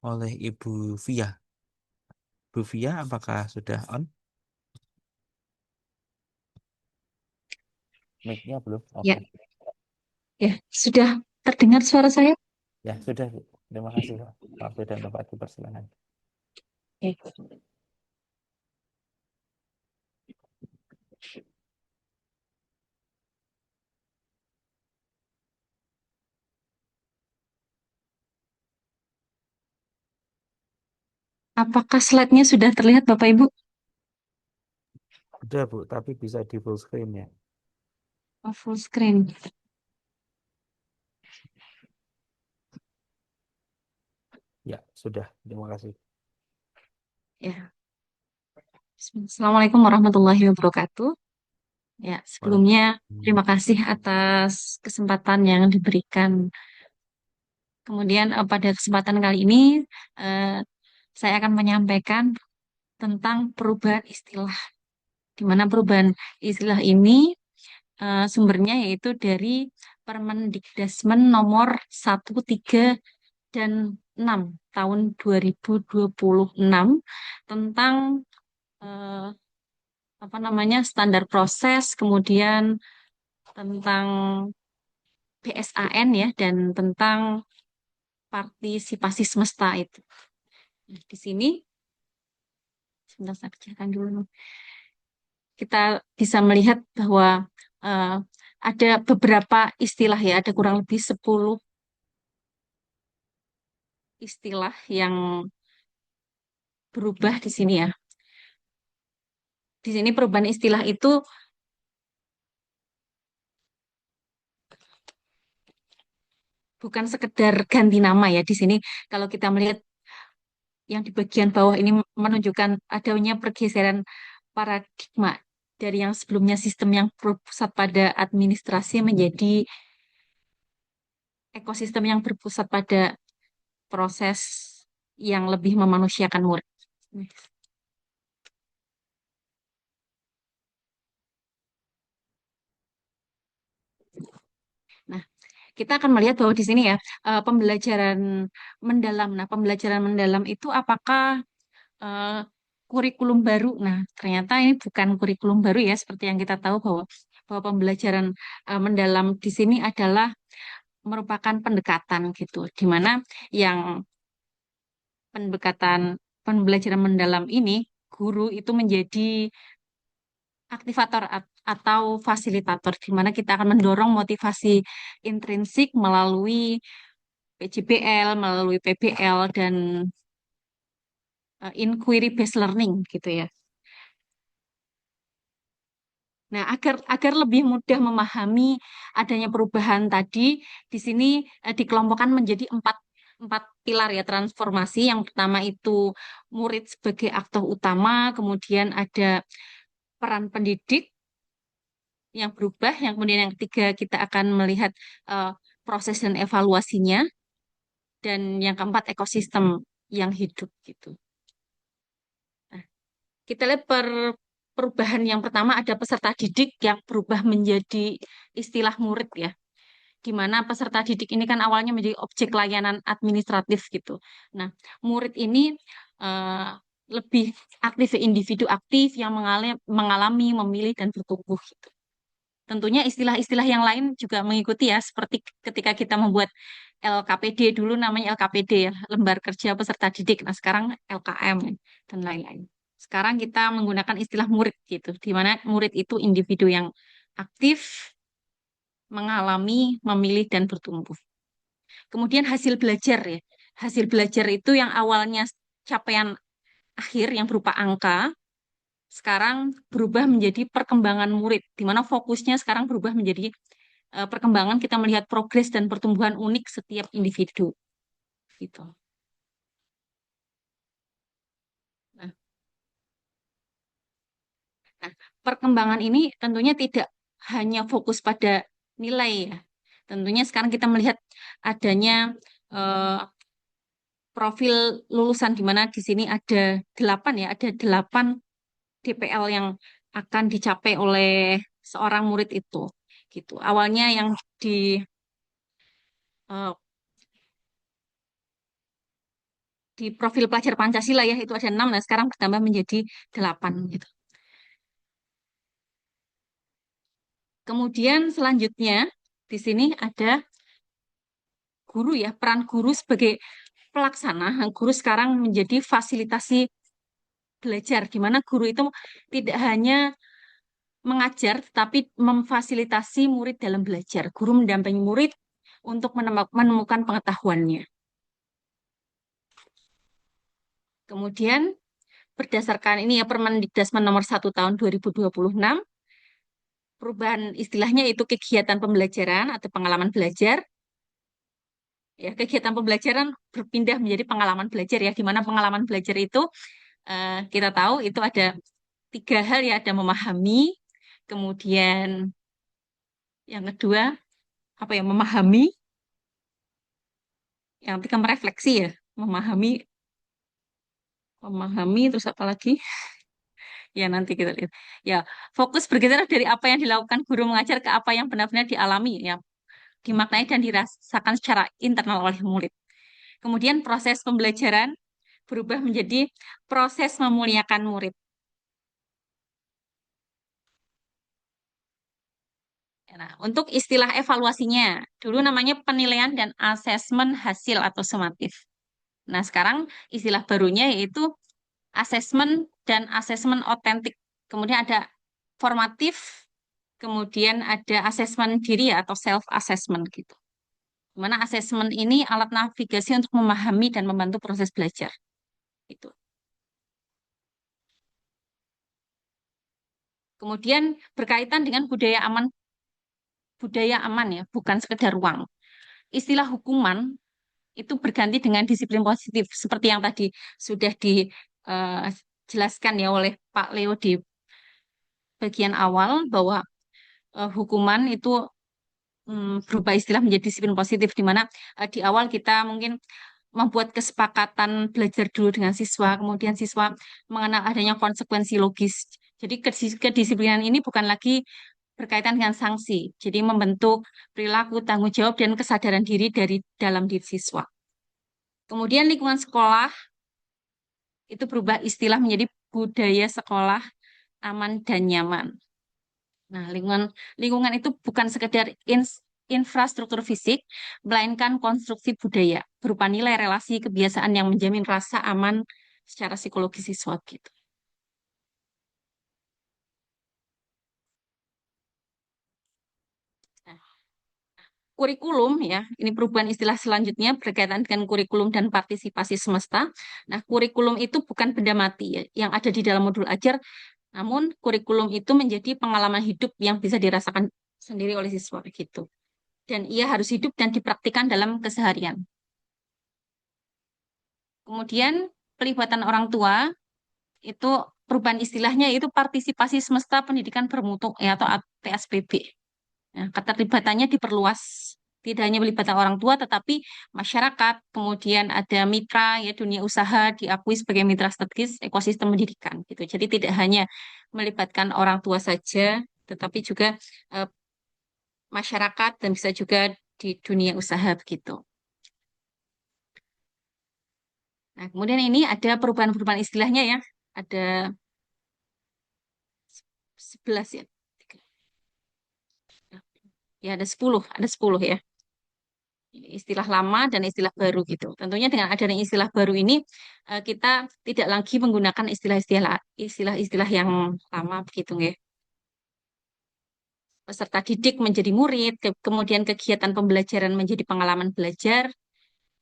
oleh Ibu Via. Bu Via, apakah sudah on? Mic-nya belum? Ya, Oke. ya, sudah terdengar suara saya? Ya, sudah. Bu. Terima kasih. Waktu dan tempat dipersilakan. Oke. Apakah slide-nya sudah terlihat, Bapak Ibu? Sudah, Bu, tapi bisa di full screen ya. Oh, full screen. Ya, sudah. Terima kasih. Ya. Assalamualaikum warahmatullahi wabarakatuh. Ya, sebelumnya terima kasih atas kesempatan yang diberikan. Kemudian pada kesempatan kali ini eh, saya akan menyampaikan tentang perubahan istilah. Di mana perubahan istilah ini sumbernya yaitu dari Permendikdasmen nomor 13 dan 6 tahun 2026 tentang eh, apa namanya standar proses, kemudian tentang PSAN ya, dan tentang partisipasi semesta itu. Nah, di sini sebentar saya kerjakan dulu. Kita bisa melihat bahwa eh, ada beberapa istilah ya, ada kurang lebih 10 istilah yang berubah di sini ya. Di sini perubahan istilah itu bukan sekedar ganti nama ya. Di sini kalau kita melihat yang di bagian bawah ini menunjukkan adanya pergeseran paradigma dari yang sebelumnya sistem yang berpusat pada administrasi menjadi ekosistem yang berpusat pada proses yang lebih memanusiakan murid. Nah, kita akan melihat bahwa di sini ya pembelajaran mendalam. Nah, pembelajaran mendalam itu apakah eh, kurikulum baru? Nah, ternyata ini bukan kurikulum baru ya, seperti yang kita tahu bahwa pembelajaran mendalam di sini adalah merupakan pendekatan gitu, di mana yang pendekatan pembelajaran mendalam ini guru itu menjadi aktivator atau fasilitator, di mana kita akan mendorong motivasi intrinsik melalui PJBL, melalui PBL, dan inquiry based learning gitu ya. Nah, agar lebih mudah memahami adanya perubahan tadi, di sini dikelompokkan menjadi empat pilar ya transformasi. Yang pertama itu murid sebagai aktor utama, kemudian ada peran pendidik yang berubah, yang kemudian yang ketiga kita akan melihat eh, proses dan evaluasinya, dan yang keempat ekosistem yang hidup gitu. Nah, kita lihat perubahan yang pertama ada peserta didik yang berubah menjadi istilah murid ya, di mana peserta didik ini kan awalnya menjadi objek layanan administratif gitu. Nah, murid ini eh, lebih aktif, individu aktif yang mengalami, memilih dan bertumbuh gitu. Tentunya istilah-istilah yang lain juga mengikuti ya, seperti ketika kita membuat LKPD, dulu namanya LKPD ya, lembar kerja peserta didik. Nah, sekarang LKM dan lain-lain. Sekarang kita menggunakan istilah murid gitu, di mana murid itu individu yang aktif, mengalami, memilih dan bertumbuh. Kemudian hasil belajar ya. Hasil belajar itu yang awalnya capaian akhir yang berupa angka, sekarang berubah menjadi perkembangan murid, di mana fokusnya sekarang berubah menjadi perkembangan, kita melihat progres dan pertumbuhan unik setiap individu gitu. Nah, nah, perkembangan ini tentunya tidak hanya fokus pada nilai ya. Tentunya sekarang kita melihat adanya eh, profil lulusan, di mana di sini ada 8 ya, ada 8 DPL yang akan dicapai oleh seorang murid itu gitu. Awalnya yang di eh, di profil pelajar Pancasila ya itu ada 6, nah sekarang bertambah menjadi 8 gitu. Kemudian selanjutnya di sini ada guru ya, peran guru sebagai pelaksana. Nah, guru sekarang menjadi fasilitasi belajar, di mana guru itu tidak hanya mengajar, tetapi memfasilitasi murid dalam belajar. Guru mendampingi murid untuk menemukan pengetahuannya. Kemudian berdasarkan ini ya Permendikbud nomor 1 tahun 2026, perubahan istilahnya itu kegiatan pembelajaran atau pengalaman belajar. Ya, kegiatan pembelajaran berpindah menjadi pengalaman belajar ya, di mana pengalaman belajar itu kita tahu itu ada 3 hal ya, ada memahami, kemudian yang kedua apa ya, memahami, yang ketiga merefleksi ya, memahami, terus apa lagi? Ya nanti kita lihat. Ya, fokus bergeser dari apa yang dilakukan guru mengajar ke apa yang benar-benar dialami ya, dimaknai dan dirasakan secara internal oleh murid. Kemudian proses pembelajaran berubah menjadi proses memuliakan murid. Nah, untuk istilah evaluasinya, dulu namanya penilaian dan asesmen hasil atau sumatif. Nah, sekarang istilah barunya yaitu asesmen dan asesmen otentik. Kemudian ada formatif, kemudian ada asesmen diri atau self assessment gitu. Dimana asesmen ini alat navigasi untuk memahami dan membantu proses belajar. Itu. Kemudian berkaitan dengan budaya aman ya, bukan sekedar ruang. Istilah hukuman itu berganti dengan disiplin positif, seperti yang tadi sudah dijelaskan ya oleh Pak Leo di bagian awal, bahwa hukuman itu berubah istilah menjadi disiplin positif, di mana di awal kita mungkin membuat kesepakatan belajar dulu dengan siswa, kemudian siswa mengenal adanya konsekuensi logis. Jadi kedisiplinan ini bukan lagi berkaitan dengan sanksi, jadi membentuk perilaku, tanggung jawab, dan kesadaran diri dari dalam diri siswa. Kemudian lingkungan sekolah itu berubah istilah menjadi budaya sekolah aman dan nyaman. Nah, lingkungan itu bukan sekedar infrastruktur fisik, melainkan konstruksi budaya berupa nilai, relasi, kebiasaan yang menjamin rasa aman secara psikologis siswa gitu. Nah, kurikulum ya, ini perubahan istilah selanjutnya berkaitan dengan kurikulum dan partisipasi semesta. Nah, kurikulum itu bukan benda mati ya, yang ada di dalam modul ajar, namun kurikulum itu menjadi pengalaman hidup yang bisa dirasakan sendiri oleh siswa gitu. Dan ia harus hidup dan dipraktikkan dalam keseharian. Kemudian pelibatan orang tua itu perubahan istilahnya itu partisipasi semesta pendidikan bermutu ya, atau PSPB. Nah, keterlibatannya diperluas, tidak hanya melibatkan orang tua tetapi masyarakat, kemudian ada mitra ya, dunia usaha diakui sebagai mitra strategis ekosistem pendidikan gitu. Jadi tidak hanya melibatkan orang tua saja tetapi juga eh, masyarakat dan bisa juga di dunia usaha begitu. Nah, kemudian ini ada perubahan-perubahan istilahnya ya. Ada 11 ya. Ya, ada 10 ya. Istilah lama dan istilah baru gitu. Tentunya dengan adanya istilah baru ini kita tidak lagi menggunakan istilah-istilah yang lama begitu ya. Peserta didik menjadi murid, kemudian kegiatan pembelajaran menjadi pengalaman belajar,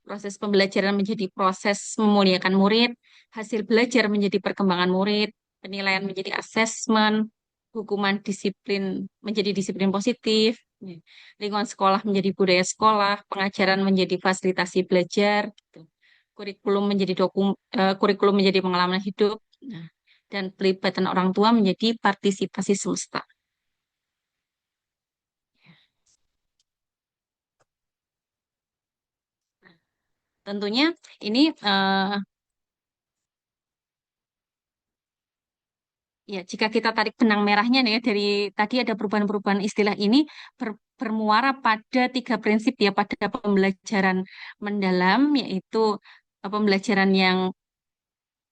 proses pembelajaran menjadi proses memuliakan murid, hasil belajar menjadi perkembangan murid, penilaian menjadi asesmen, hukuman disiplin menjadi disiplin positif, lingkungan sekolah menjadi budaya sekolah, pengajaran menjadi fasilitasi belajar, gitu. Kurikulum menjadi pengalaman hidup, nah, dan pelibatan orang tua menjadi partisipasi semesta. Tentunya ini ya, jika kita tarik benang merahnya nih ya, dari tadi ada perubahan-perubahan istilah ini bermuara pada 3 prinsip ya, pada pembelajaran mendalam, yaitu pembelajaran yang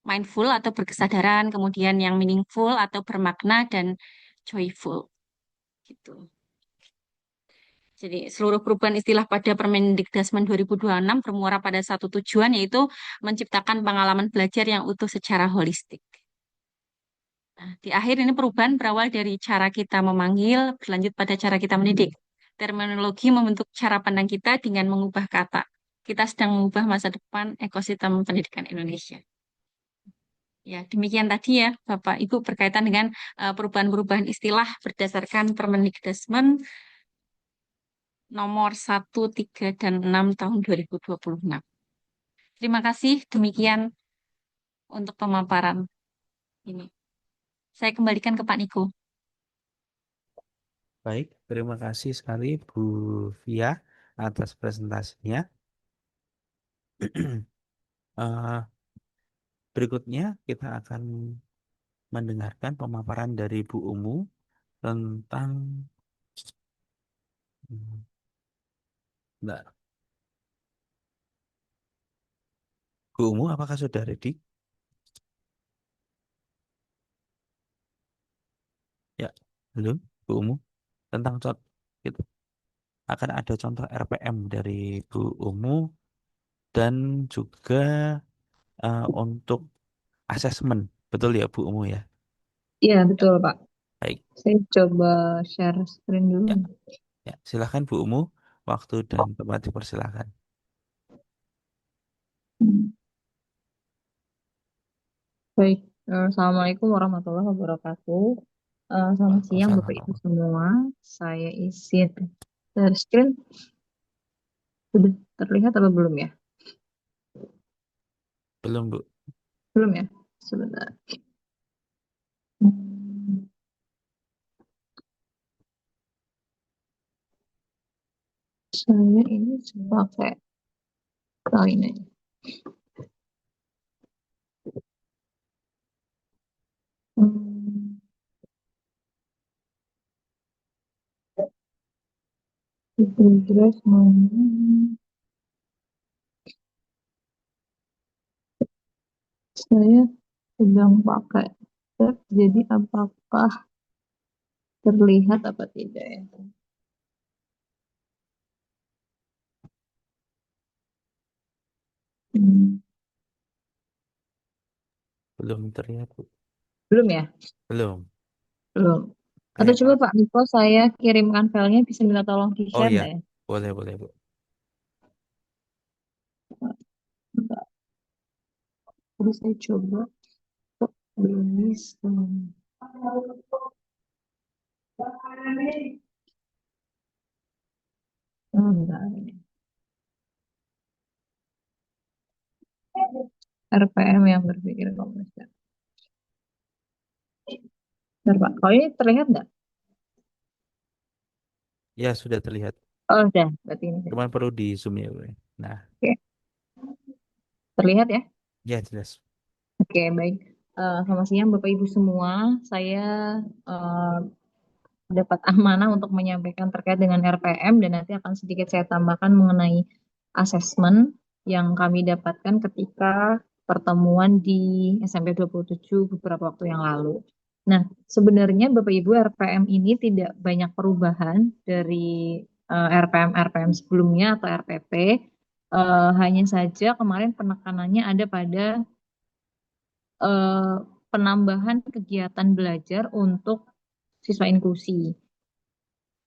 mindful atau berkesadaran, kemudian yang meaningful atau bermakna, dan joyful gitu. Jadi seluruh perubahan istilah pada Permendikdasmen 2026 bermuara pada satu tujuan, yaitu menciptakan pengalaman belajar yang utuh secara holistik. Nah, di akhir ini perubahan berawal dari cara kita memanggil, berlanjut pada cara kita mendidik. Terminologi membentuk cara pandang kita dengan mengubah kata. Kita sedang mengubah masa depan ekosistem pendidikan Indonesia. Ya, demikian tadi ya, Bapak Ibu, berkaitan dengan perubahan-perubahan istilah berdasarkan Permendikdasmen nomor 1, 3, dan 6 tahun 2026. Terima kasih, demikian untuk pemaparan ini. Saya kembalikan ke Pak Niko. Baik, terima kasih sekali Bu Via atas presentasinya. Eh, Berikutnya kita akan mendengarkan pemaparan dari Bu Umu tentang Bentar. Bu Umu, apakah sudah ready? Ya, belum, Bu Umu. Tentang gitu. Akan ada contoh RPM dari Bu Umu dan juga untuk asesmen. Betul ya Bu Umu ya? Iya, Ya, betul, Pak. baik. Saya coba share screen dulu. Ya, ya. Silakan Bu Umu. Waktu dan tempat dipersilakan. Hmm. Baik, Assalamualaikum warahmatullahi wabarakatuh. Selamat siang Waalaikumsalam. Bapak Ibu semua. Saya izin share screen. Sudah terlihat atau belum ya? Belum Bu. Belum ya? Sebentar. Hmm. Saya ini pakai kain aja. Hmm, kira-kira semuanya. Saya sedang pakai tab, jadi apakah terlihat apa tidak ya? Hmm, Belum terlihat, Bu. belum ya? Belum. Belum. Atau Kayak coba Pak Niko saya kirimkan filenya, bisa minta tolong di oh share iya, nggak ya? boleh, boleh, Bu. Bentar. Jadi saya coba kok belum bisa. Oh, enggak ini. RPM yang berpikir komersial. Bentar, Pak. Kalau ini terlihat nggak? Ya, sudah terlihat. Oh, udah. Berarti ini. Cuman perlu di zoom ya, Bu. Nah, Oke. Terlihat ya? ya jelas. Oke, baik. Selamat siang Bapak Ibu semua. Saya eh, dapat amanah untuk menyampaikan terkait dengan RPM dan nanti akan sedikit saya tambahkan mengenai asesmen yang kami dapatkan ketika pertemuan di SMP 27 beberapa waktu yang lalu. Nah, sebenarnya Bapak Ibu RPM ini tidak banyak perubahan dari RPM-RPM sebelumnya atau RPP. Hanya saja kemarin penekanannya ada pada eh, penambahan kegiatan belajar untuk siswa inklusi.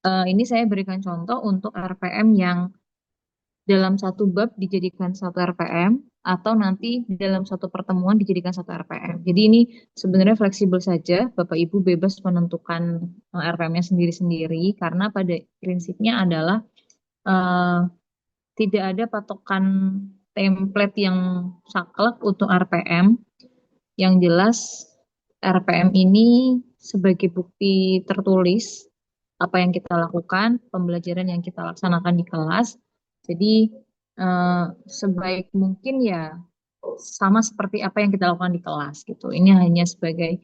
Ini saya berikan contoh untuk RPM yang dalam satu bab dijadikan satu RPM atau nanti dalam satu pertemuan dijadikan satu RPM. Jadi ini sebenarnya fleksibel saja, Bapak Ibu bebas menentukan RPM-nya sendiri-sendiri karena pada prinsipnya adalah eh, tidak ada patokan template yang saklek untuk RPM. Yang jelas RPM ini sebagai bukti tertulis apa yang kita lakukan, pembelajaran yang kita laksanakan di kelas. Jadi sebaik mungkin ya sama seperti apa yang kita lakukan di kelas gitu. Ini hanya sebagai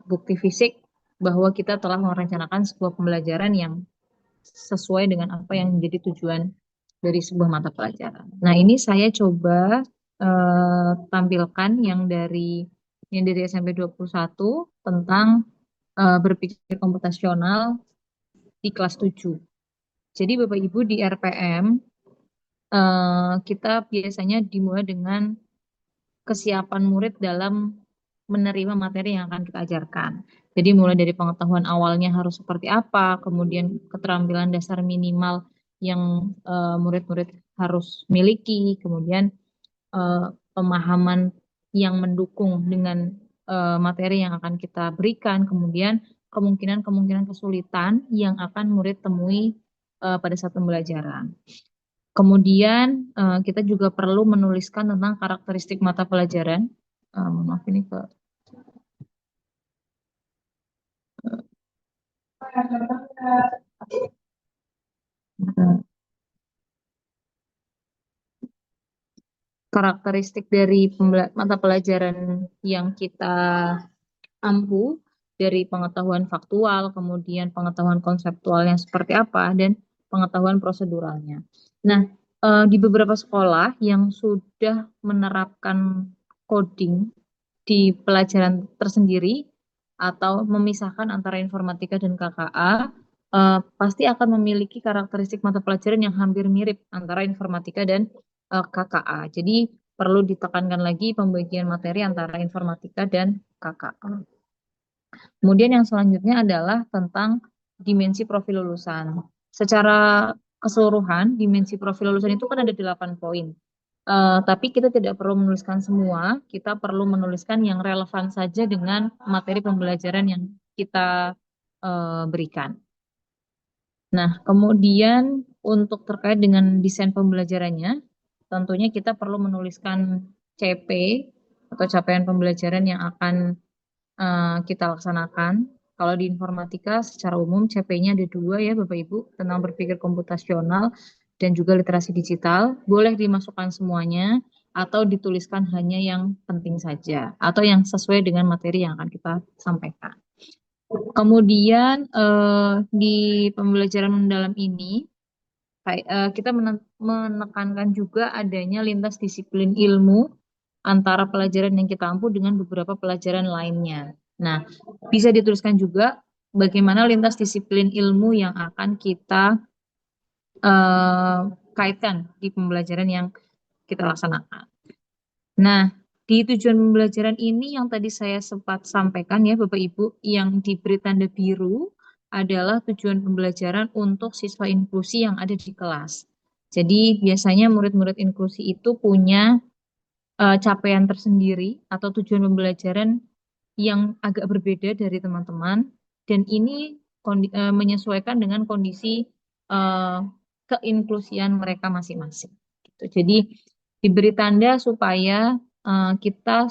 bukti fisik bahwa kita telah merencanakan sebuah pembelajaran yang sesuai dengan apa yang menjadi tujuan dari sebuah mata pelajaran. Nah, ini saya coba tampilkan yang dari SMP 21 tentang berpikir komputasional di kelas 7. Jadi Bapak Ibu di RPM kita biasanya dimulai dengan kesiapan murid dalam menerima materi yang akan kita ajarkan. Jadi mulai dari pengetahuan awalnya harus seperti apa, kemudian keterampilan dasar minimal yang murid-murid harus miliki, kemudian pemahaman yang mendukung dengan materi yang akan kita berikan, kemudian kemungkinan-kemungkinan kesulitan yang akan murid temui pada saat pembelajaran. Kemudian kita juga perlu menuliskan tentang karakteristik mata pelajaran. Maaf ini ke karakteristik dari mata pelajaran yang kita ampu dari pengetahuan faktual, kemudian pengetahuan konseptualnya seperti apa, dan pengetahuan proseduralnya. Nah, di beberapa sekolah yang sudah menerapkan coding di pelajaran tersendiri atau memisahkan antara informatika dan KKA, pasti akan memiliki karakteristik mata pelajaran yang hampir mirip antara informatika dan KKA. Jadi perlu ditekankan lagi pembagian materi antara informatika dan KKA. Kemudian yang selanjutnya adalah tentang dimensi profil lulusan. Secara keseluruhan, dimensi profil lulusan itu kan ada 8 poin. Tapi kita tidak perlu menuliskan semua, kita perlu menuliskan yang relevan saja dengan materi pembelajaran yang kita berikan. Nah, kemudian untuk terkait dengan desain pembelajarannya, tentunya kita perlu menuliskan CP atau capaian pembelajaran yang akan kita laksanakan. Kalau di informatika secara umum CP-nya ada dua ya Bapak Ibu, tentang berpikir komputasional dan juga literasi digital. Boleh dimasukkan semuanya atau dituliskan hanya yang penting saja atau yang sesuai dengan materi yang akan kita sampaikan. Kemudian di pembelajaran mendalam ini kita menekankan juga adanya lintas disiplin ilmu antara pelajaran yang kita ampu dengan beberapa pelajaran lainnya. Nah, bisa dituliskan juga bagaimana lintas disiplin ilmu yang akan kita eh, kaitkan di pembelajaran yang kita laksanakan. Nah, di tujuan pembelajaran ini yang tadi saya sempat sampaikan ya Bapak Ibu, yang diberi tanda biru adalah tujuan pembelajaran untuk siswa inklusi yang ada di kelas. Jadi biasanya murid-murid inklusi itu punya capaian tersendiri atau tujuan pembelajaran yang agak berbeda dari teman-teman dan ini menyesuaikan dengan kondisi eh, keinklusian mereka masing-masing. Gitu. Jadi diberi tanda supaya kita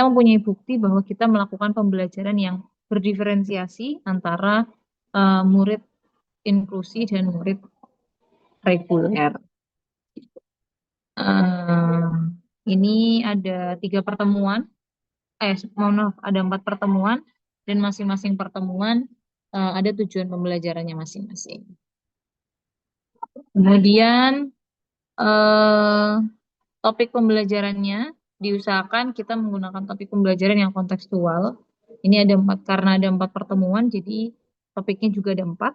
mempunyai bukti bahwa kita melakukan pembelajaran yang berdiferensiasi antara murid inklusi dan murid reguler. Eh, ini ada 3 pertemuan, mohon maaf, ada 4 pertemuan dan masing-masing pertemuan ada tujuan pembelajarannya masing-masing. Kemudian eh, topik pembelajarannya diusahakan kita menggunakan topik pembelajaran yang kontekstual. Ini ada 4 karena ada 4 pertemuan, jadi topiknya juga ada 4.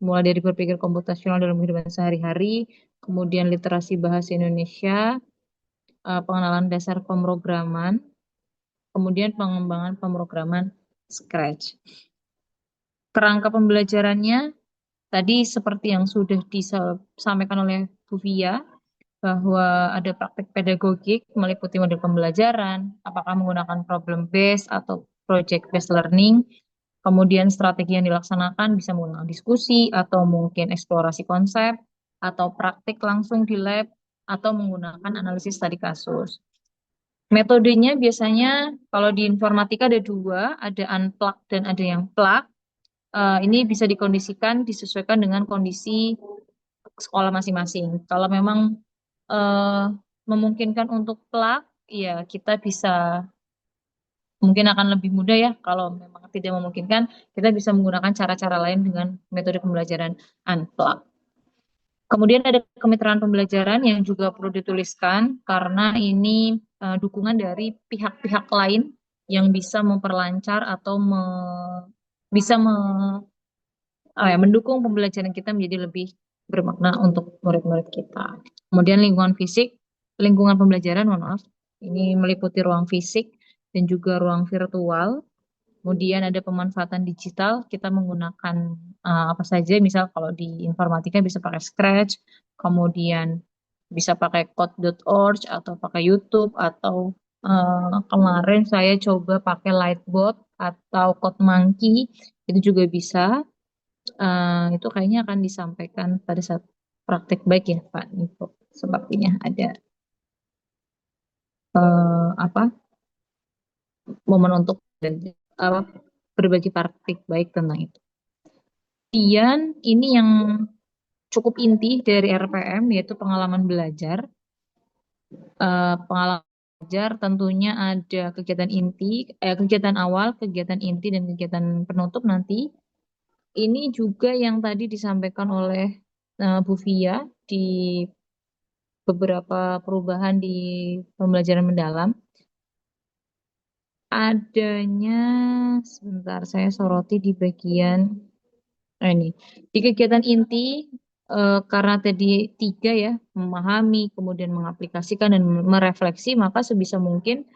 Mulai dari berpikir komputasional dalam kehidupan sehari-hari, kemudian literasi bahasa Indonesia, pengenalan dasar pemrograman, kemudian pengembangan pemrograman Scratch. Kerangka pembelajarannya tadi seperti yang sudah disampaikan oleh Bu Via, bahwa ada praktek pedagogik meliputi model pembelajaran, apakah menggunakan problem based atau project based learning, kemudian strategi yang dilaksanakan bisa menggunakan diskusi atau mungkin eksplorasi konsep, atau praktik langsung di lab, atau menggunakan analisis studi kasus. Metodenya biasanya kalau di informatika ada 2, ada unplug dan ada yang plug. Ini bisa dikondisikan, disesuaikan dengan kondisi sekolah masing-masing. Kalau memang eh, memungkinkan untuk plug, ya kita bisa mungkin akan lebih mudah ya. Kalau memang tidak memungkinkan, kita bisa menggunakan cara-cara lain dengan metode pembelajaran unplug. Kemudian ada kemitraan pembelajaran yang juga perlu dituliskan karena ini dukungan dari pihak-pihak lain yang bisa memperlancar atau bisa mendukung pembelajaran kita menjadi lebih bermakna untuk murid-murid kita. Kemudian lingkungan fisik, lingkungan pembelajaran, mohon maaf, ini meliputi ruang fisik dan juga ruang virtual. Kemudian ada pemanfaatan digital, kita menggunakan apa saja, misal kalau di informatika bisa pakai Scratch, kemudian bisa pakai code.org atau pakai YouTube, atau kemarin saya coba pakai Lightbot atau CodeMonkey, itu juga bisa. Itu kayaknya akan disampaikan pada saat praktek baik ya Pak Niko. Sepertinya ada apa momen untuk apa, berbagi praktik baik tentang itu. Kemudian ini yang cukup inti dari RPM yaitu pengalaman belajar. Pengalaman belajar tentunya ada kegiatan inti, kegiatan awal, kegiatan inti dan kegiatan penutup nanti. Ini juga yang tadi disampaikan oleh Bu Via di beberapa perubahan di pembelajaran mendalam. Adanya, sebentar saya soroti di bagian ini. Di kegiatan inti, karena tadi 3 ya, memahami, kemudian mengaplikasikan dan merefleksi, maka sebisa mungkin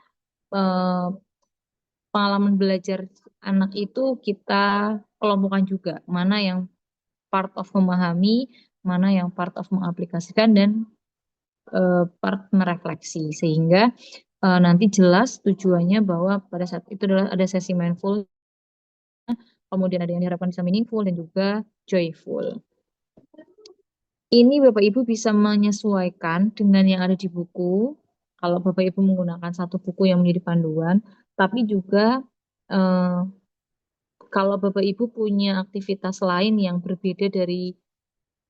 eh, pengalaman belajar anak itu kita kelompokkan juga. Mana yang part of memahami, mana yang part of mengaplikasikan, dan part merefleksi. Sehingga nanti jelas tujuannya bahwa pada saat itu adalah ada sesi mindful, kemudian ada yang diharapkan bisa meaningful dan juga joyful. Ini Bapak Ibu bisa menyesuaikan dengan yang ada di buku. Kalau Bapak Ibu menggunakan satu buku yang menjadi panduan, tapi juga kalau Bapak Ibu punya aktivitas lain yang berbeda dari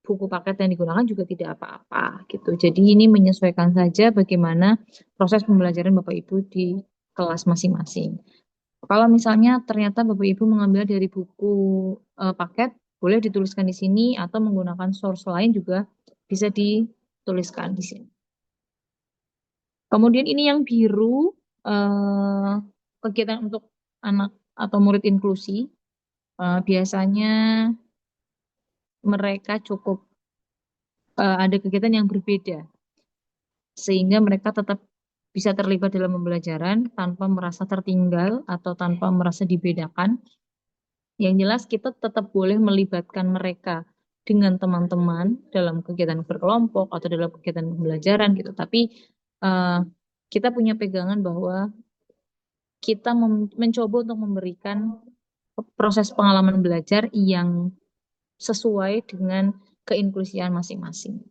buku paket yang digunakan juga tidak apa-apa gitu. Jadi ini menyesuaikan saja bagaimana proses pembelajaran Bapak Ibu di kelas masing-masing. Kalau misalnya ternyata Bapak Ibu mengambil dari buku paket, boleh dituliskan di sini atau menggunakan source lain juga bisa dituliskan di sini. Kemudian ini yang biru, eh, kegiatan untuk anak atau murid inklusi. Biasanya mereka cukup ada kegiatan yang berbeda, sehingga mereka tetap bisa terlibat dalam pembelajaran tanpa merasa tertinggal atau tanpa merasa dibedakan. Yang jelas kita tetap boleh melibatkan mereka dengan teman-teman dalam kegiatan berkelompok atau dalam kegiatan pembelajaran gitu. Tapi eh, kita punya pegangan bahwa kita mencoba untuk memberikan proses pengalaman belajar yang sesuai dengan keinklusian masing-masing.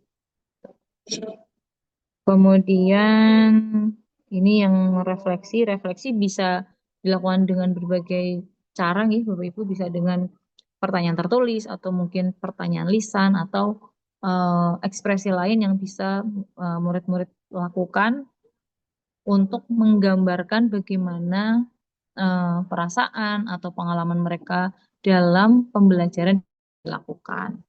Kemudian ini yang refleksi, refleksi bisa dilakukan dengan berbagai cara nih, Bapak Ibu, bisa dengan pertanyaan tertulis atau mungkin pertanyaan lisan atau ekspresi lain yang bisa murid-murid lakukan untuk menggambarkan bagaimana perasaan atau pengalaman mereka dalam pembelajaran dilakukan.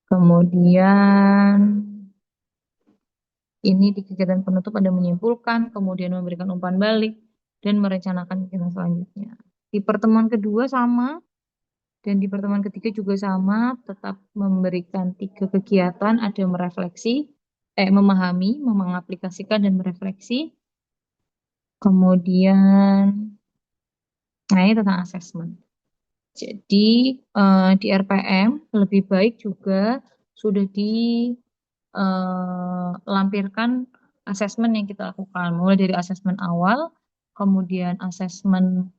Kemudian ini di kegiatan penutup ada menyimpulkan, kemudian memberikan umpan balik, dan merencanakan kegiatan selanjutnya. Di pertemuan kedua sama, dan di pertemuan ketiga juga sama, tetap memberikan 3 kegiatan, ada merefleksi, memahami, mengaplikasikan, dan merefleksi. Kemudian, nah ini tentang asesmen. Jadi di RPM lebih baik juga sudah dilampirkan asesmen yang kita lakukan, mulai dari asesmen awal, kemudian asesmen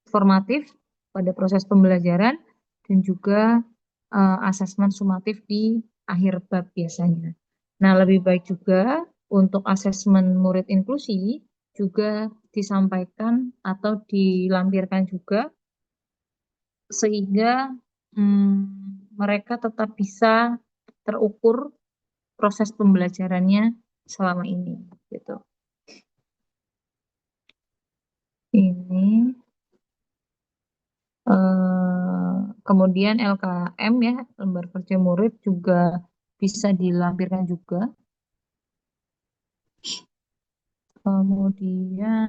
formatif pada proses pembelajaran dan juga asesmen sumatif di akhir bab biasanya. Nah, lebih baik juga untuk asesmen murid inklusi juga disampaikan atau dilampirkan juga sehingga mereka tetap bisa terukur proses pembelajarannya selama ini gitu. Ini kemudian LKM ya, lembar kerja murid juga bisa dilampirkan juga. Kemudian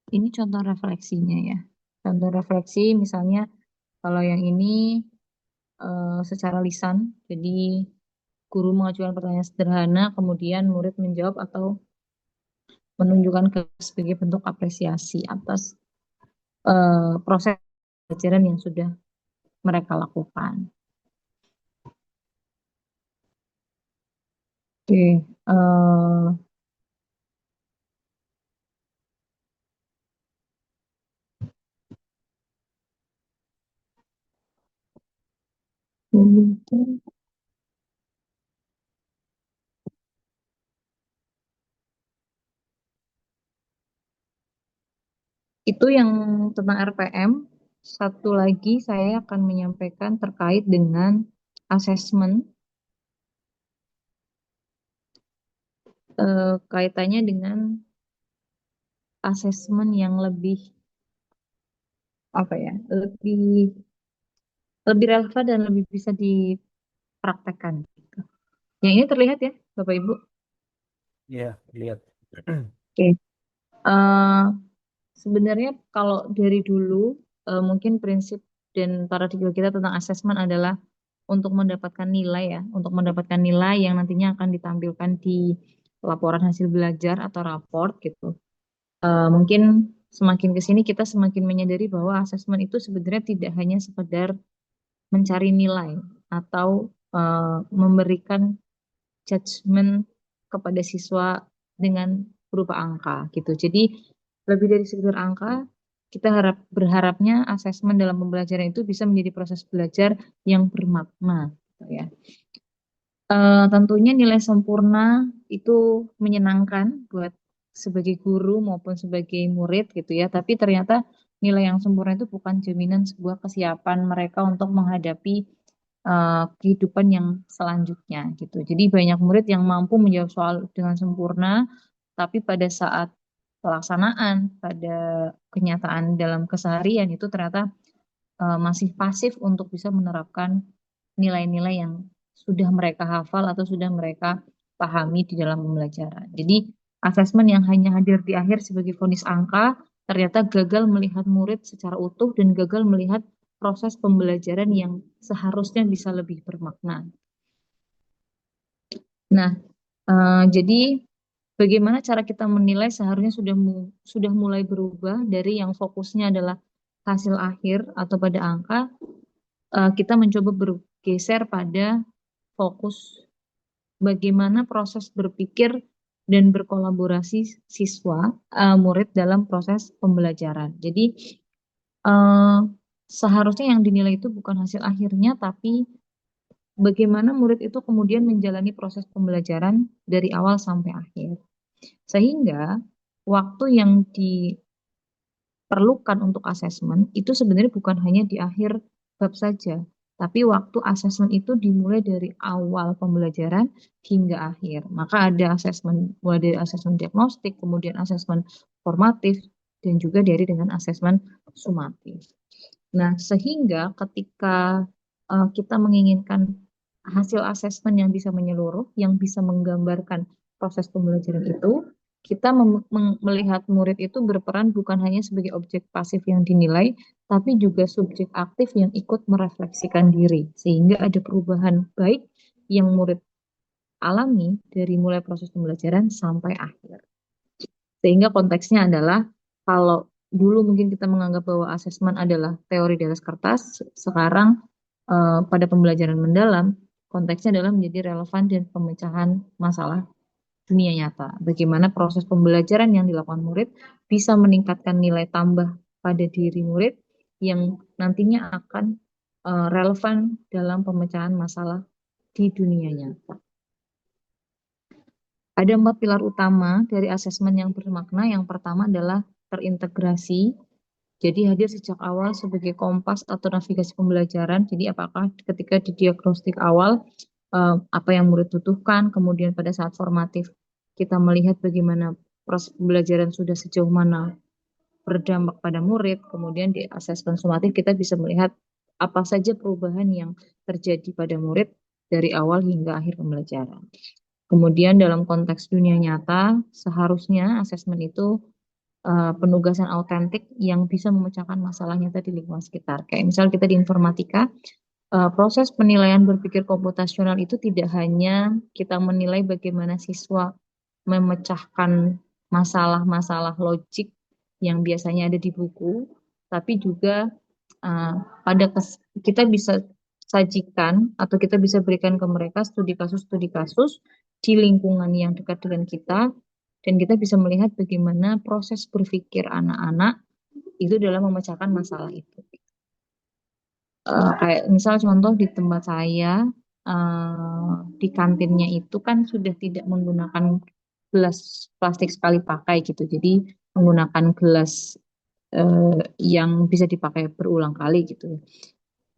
ini contoh refleksinya ya. Contoh refleksi misalnya kalau yang ini secara lisan, jadi guru mengajukan pertanyaan sederhana, kemudian murid menjawab atau menunjukkan sebagai bentuk apresiasi atas proses pelajaran yang sudah mereka lakukan. Oke, itu yang tentang RPM. Satu lagi saya akan menyampaikan terkait dengan asesmen. Kaitannya dengan asesmen yang lebih apa ya, lebih relevan dan lebih bisa dipraktekkan. Yang ini terlihat ya, Bapak Ibu. Ya, lihat. Oke. Sebenarnya kalau dari dulu mungkin prinsip dan paradigma kita tentang asesmen adalah untuk mendapatkan nilai ya, untuk mendapatkan nilai yang nantinya akan ditampilkan di laporan hasil belajar atau raport gitu. Mungkin semakin ke sini kita semakin menyadari bahwa asesmen itu sebenarnya tidak hanya sekedar mencari nilai atau memberikan judgement kepada siswa dengan berupa angka gitu. Jadi lebih dari sekedar angka, kita berharapnya asesmen dalam pembelajaran itu bisa menjadi proses belajar yang bermakna, gitu ya. Tentunya nilai sempurna itu menyenangkan buat sebagai guru maupun sebagai murid gitu ya. Tapi ternyata nilai yang sempurna itu bukan jaminan sebuah kesiapan mereka untuk menghadapi kehidupan yang selanjutnya gitu. Jadi banyak murid yang mampu menjawab soal dengan sempurna, tapi pada saat pelaksanaan, pada kenyataan dalam keseharian itu ternyata masih pasif untuk bisa menerapkan nilai-nilai yang sudah mereka hafal atau sudah mereka pahami di dalam pembelajaran. Jadi, asesmen yang hanya hadir di akhir sebagai vonis angka ternyata gagal melihat murid secara utuh dan gagal melihat proses pembelajaran yang seharusnya bisa lebih bermakna. Nah, jadi bagaimana cara kita menilai seharusnya sudah mulai berubah dari yang fokusnya adalah hasil akhir atau pada angka, kita mencoba bergeser pada fokus bagaimana proses berpikir dan berkolaborasi siswa murid dalam proses pembelajaran. Jadi eh, seharusnya yang dinilai itu bukan hasil akhirnya, tapi bagaimana murid itu kemudian menjalani proses pembelajaran dari awal sampai akhir. Sehingga waktu yang diperlukan untuk asesmen itu sebenarnya bukan hanya di akhir bab saja, tapi waktu asesmen itu dimulai dari awal pembelajaran hingga akhir. Maka ada asesmen, mulai dari asesmen diagnostik, kemudian asesmen formatif, dan juga dari dengan asesmen sumatif. Nah, sehingga ketika kita menginginkan hasil asesmen yang bisa menyeluruh, yang bisa menggambarkan proses pembelajaran itu, kita melihat murid itu berperan bukan hanya sebagai objek pasif yang dinilai, tapi juga subjek aktif yang ikut merefleksikan diri, sehingga ada perubahan baik yang murid alami dari mulai proses pembelajaran sampai akhir. Sehingga konteksnya adalah kalau dulu mungkin kita menganggap bahwa asesmen adalah teori di atas kertas, sekarang pada pembelajaran mendalam konteksnya adalah menjadi relevan dan pemecahan masalah dunia nyata. Bagaimana proses pembelajaran yang dilakukan murid bisa meningkatkan nilai tambah pada diri murid yang nantinya akan relevan dalam pemecahan masalah di dunia nyata. Ada 4 pilar utama dari asesmen yang bermakna. Yang pertama adalah terintegrasi. Jadi hadir sejak awal sebagai kompas atau navigasi pembelajaran. Jadi apakah ketika di diagnostik awal apa yang murid butuhkan, kemudian pada saat formatif kita melihat bagaimana proses pembelajaran sudah sejauh mana berdampak pada murid, kemudian di asesmen sumatif kita bisa melihat apa saja perubahan yang terjadi pada murid dari awal hingga akhir pembelajaran. Kemudian dalam konteks dunia nyata, seharusnya asesmen itu penugasan autentik yang bisa memecahkan masalah nyata di lingkungan sekitar. Kayak misal kita di informatika, proses penilaian berpikir komputasional itu tidak hanya kita menilai bagaimana siswa memecahkan masalah-masalah logik yang biasanya ada di buku, tapi juga uh, kita bisa sajikan atau kita bisa berikan ke mereka studi kasus di lingkungan yang dekat dengan kita, dan kita bisa melihat bagaimana proses berpikir anak-anak itu dalam memecahkan masalah itu. Kayak misal contoh di tempat saya, di kantinnya itu kan sudah tidak menggunakan gelas plastik sekali pakai gitu. Jadi menggunakan gelas yang bisa dipakai berulang kali gitu ya.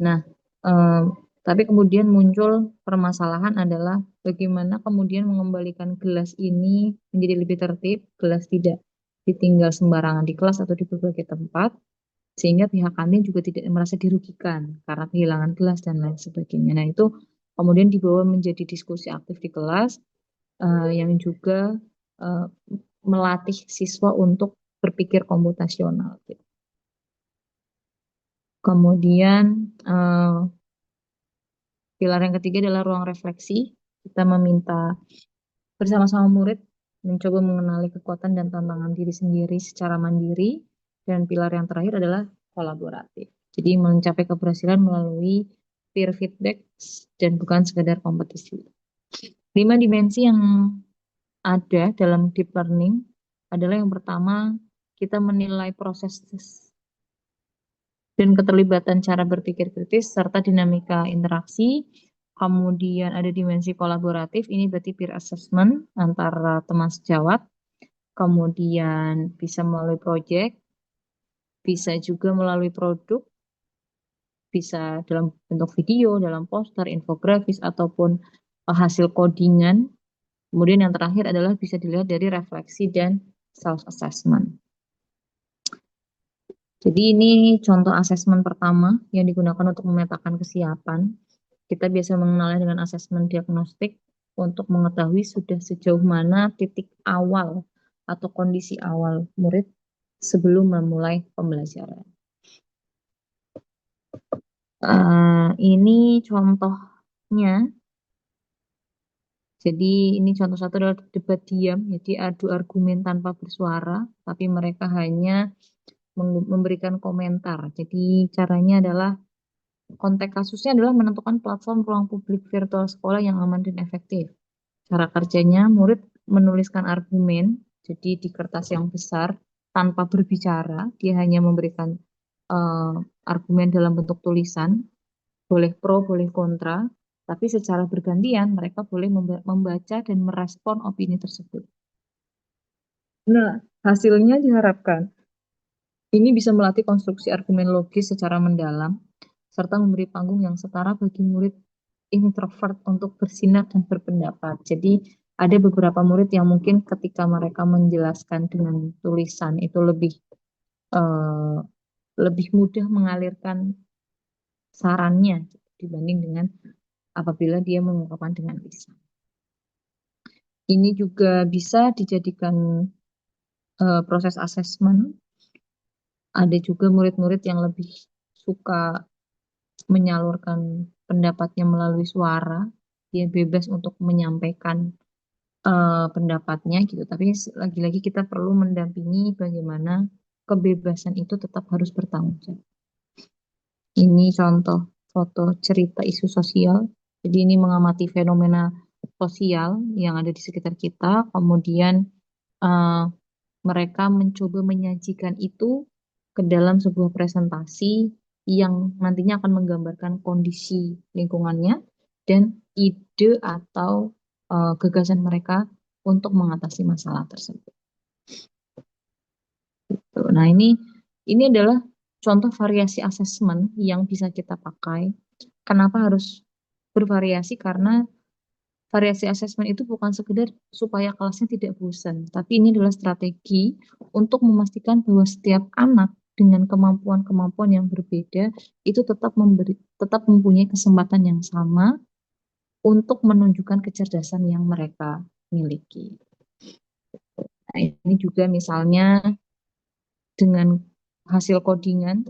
Nah, eh, tapi kemudian muncul permasalahan adalah bagaimana kemudian mengembalikan gelas ini menjadi lebih tertib, gelas tidak ditinggal sembarangan di kelas atau di berbagai tempat, sehingga pihak kantin juga tidak merasa dirugikan karena kehilangan gelas dan lain sebagainya. Nah, itu kemudian dibawa menjadi diskusi aktif di kelas yang juga eh, melatih siswa untuk berpikir komputasional. Gitu. Kemudian pilar yang ketiga adalah ruang refleksi. Kita meminta bersama-sama murid mencoba mengenali kekuatan dan tantangan diri sendiri secara mandiri. Dan pilar yang terakhir adalah kolaboratif. Jadi mencapai keberhasilan melalui peer feedback dan bukan sekedar kompetisi. 5 dimensi yang ada dalam deep learning adalah yang pertama, kita menilai proses dan keterlibatan cara berpikir kritis serta dinamika interaksi. Kemudian ada dimensi kolaboratif, ini berarti peer assessment antara teman sejawat. Kemudian bisa melalui project, bisa juga melalui produk, bisa dalam bentuk video, dalam poster, infografis, ataupun hasil codingan. Kemudian yang terakhir adalah bisa dilihat dari refleksi dan self-assessment. Jadi ini contoh asesmen pertama yang digunakan untuk memetakan kesiapan. Kita biasa mengenalnya dengan asesmen diagnostik untuk mengetahui sudah sejauh mana titik awal atau kondisi awal murid sebelum memulai pembelajaran. Ini contohnya. Jadi ini contoh satu adalah debat diam, jadi adu argumen tanpa bersuara, tapi mereka hanya memberikan komentar. Jadi caranya adalah konteks kasusnya adalah menentukan platform ruang publik virtual sekolah yang aman dan efektif. Cara kerjanya, murid menuliskan argumen, jadi di kertas yang besar, tanpa berbicara, dia hanya memberikan eh, argumen dalam bentuk tulisan, boleh pro, boleh kontra, tapi secara bergantian mereka boleh membaca dan merespon opini tersebut. Nah, hasilnya diharapkan ini bisa melatih konstruksi argumen logis secara mendalam, serta memberi panggung yang setara bagi murid introvert untuk bersinar dan berpendapat. Jadi ada beberapa murid yang mungkin ketika mereka menjelaskan dengan tulisan itu eh, lebih mudah mengalirkan sarannya dibanding dengan apabila dia mengungkapkan dengan lisan. Ini juga bisa dijadikan proses asesmen. Ada juga murid-murid yang lebih suka menyalurkan pendapatnya melalui suara. Dia bebas untuk menyampaikan pendapatnya gitu. Tapi lagi-lagi kita perlu mendampingi bagaimana kebebasan itu tetap harus bertanggung jawab. Ini contoh foto cerita isu sosial. Jadi ini mengamati fenomena sosial yang ada di sekitar kita. Kemudian eh, mereka mencoba menyajikan itu ke dalam sebuah presentasi yang nantinya akan menggambarkan kondisi lingkungannya dan ide atau gagasan mereka untuk mengatasi masalah tersebut. Tuh. Nah, ini adalah contoh variasi asesmen yang bisa kita pakai. Kenapa harus bervariasi? Karena variasi asesmen itu bukan sekedar supaya kelasnya tidak bosan, tapi ini adalah strategi untuk memastikan bahwa setiap anak dengan kemampuan-kemampuan yang berbeda itu tetap mempunyai kesempatan yang sama untuk menunjukkan kecerdasan yang mereka miliki. Nah, ini juga misalnya dengan hasil codingan.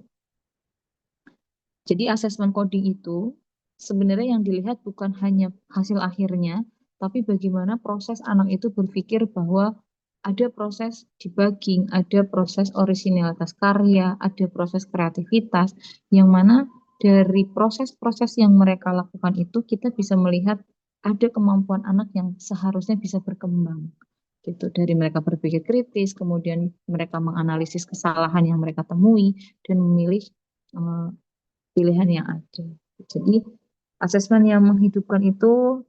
Jadi asesmen coding itu sebenarnya yang dilihat bukan hanya hasil akhirnya, tapi bagaimana proses anak itu berpikir bahwa ada proses debugging, ada proses orisinalitas karya, ada proses kreativitas, yang mana dari proses-proses yang mereka lakukan itu kita bisa melihat ada kemampuan anak yang seharusnya bisa berkembang. Gitu. Dari mereka berpikir kritis, kemudian mereka menganalisis kesalahan yang mereka temui dan memilih eh, pilihan yang ada. Jadi asesmen yang menghidupkan itu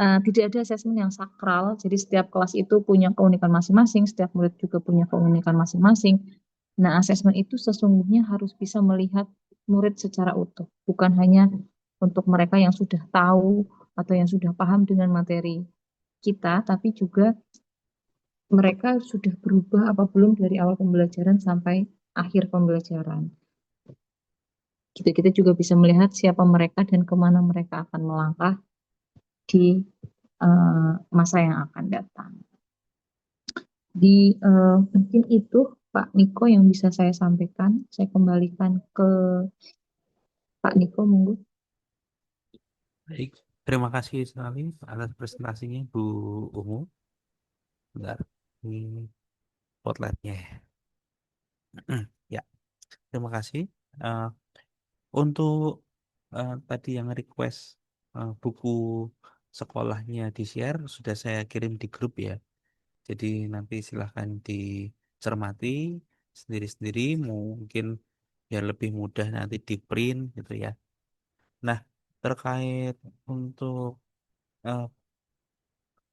tidak ada asesmen yang sakral. Jadi setiap kelas itu punya keunikan masing-masing, setiap murid juga punya keunikan masing-masing. Nah, asesmen itu sesungguhnya harus bisa melihat murid secara utuh, bukan hanya untuk mereka yang sudah tahu atau yang sudah paham dengan materi kita, tapi juga mereka sudah berubah apa belum dari awal pembelajaran sampai akhir pembelajaran. Gitu, kita juga bisa melihat siapa mereka dan kemana mereka akan melangkah di masa yang akan datang. Mungkin itu Pak Niko yang bisa saya sampaikan. Saya kembalikan ke Pak Niko, monggo. Baik, terima kasih sekali atas presentasinya Bu Umu. Bentar, ini spotlightnya ya. Ya, terima kasih. Eh, untuk tadi yang request buku sekolahnya di share sudah saya kirim di grup ya. Jadi nanti silahkan dicermati sendiri-sendiri, mungkin biar lebih mudah nanti di print gitu ya. Nah, terkait untuk eh,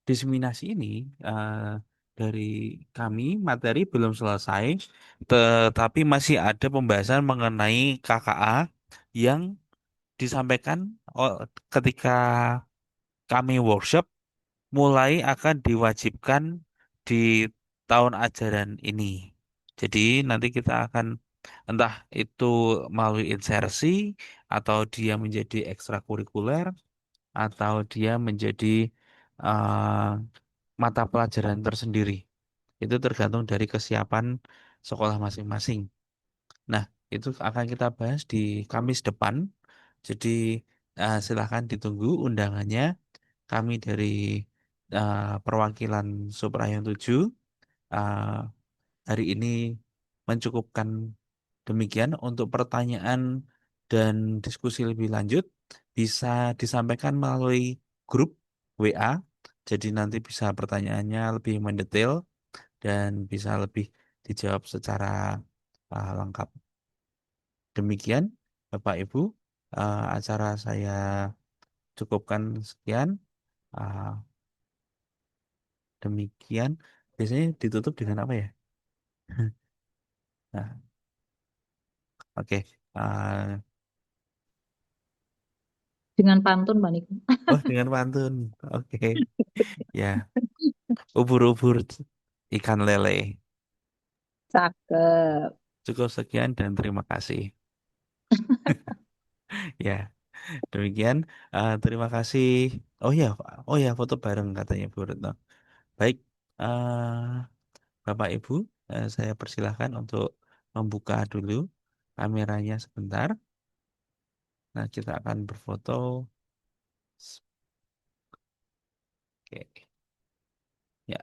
diseminasi ini, eh, dari kami materi belum selesai, tetapi masih ada pembahasan mengenai KKA yang disampaikan ketika kami workshop mulai akan diwajibkan di tahun ajaran ini. Jadi nanti kita akan entah itu melalui insersi atau dia menjadi ekstrakurikuler atau dia menjadi eh, mata pelajaran tersendiri. Itu tergantung dari kesiapan sekolah masing-masing. Nah, itu akan kita bahas di Kamis depan. Jadi silahkan ditunggu undangannya. Kami dari perwakilan Suprayon 7 eh, hari ini mencukupkan demikian. Untuk pertanyaan dan diskusi lebih lanjut bisa disampaikan melalui grup WA. Jadi nanti bisa pertanyaannya lebih mendetail dan bisa lebih dijawab secara lengkap. Demikian, Bapak Ibu, acara saya cukupkan sekian. Ah, Demikian, biasanya ditutup dengan apa ya? Nah, oke. Ah, Dengan pantun, Mbak Niko. oh, dengan pantun. Oke, ya. Ubur-ubur ikan lele. Cakep. Cukup sekian dan terima kasih. Ya, demikian. Terima kasih. Oh ya, foto bareng katanya Bu Retno. Baik, Bapak Ibu, saya persilahkan untuk membuka dulu kameranya sebentar. Nah, kita akan berfoto. Oke, ya,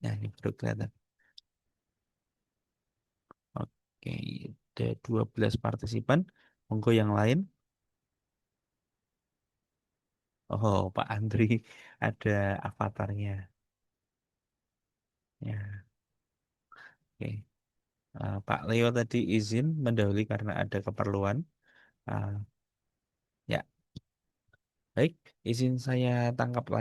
ya ini baru kelihatan. Oke, ada 12 partisipan. Monggo yang lain. Oh, Pak Andri ada avatarnya. Ya, oke. Pak Leo tadi izin mendahului karena ada keperluan. Ah, ya, baik. Izin saya tangkap layar.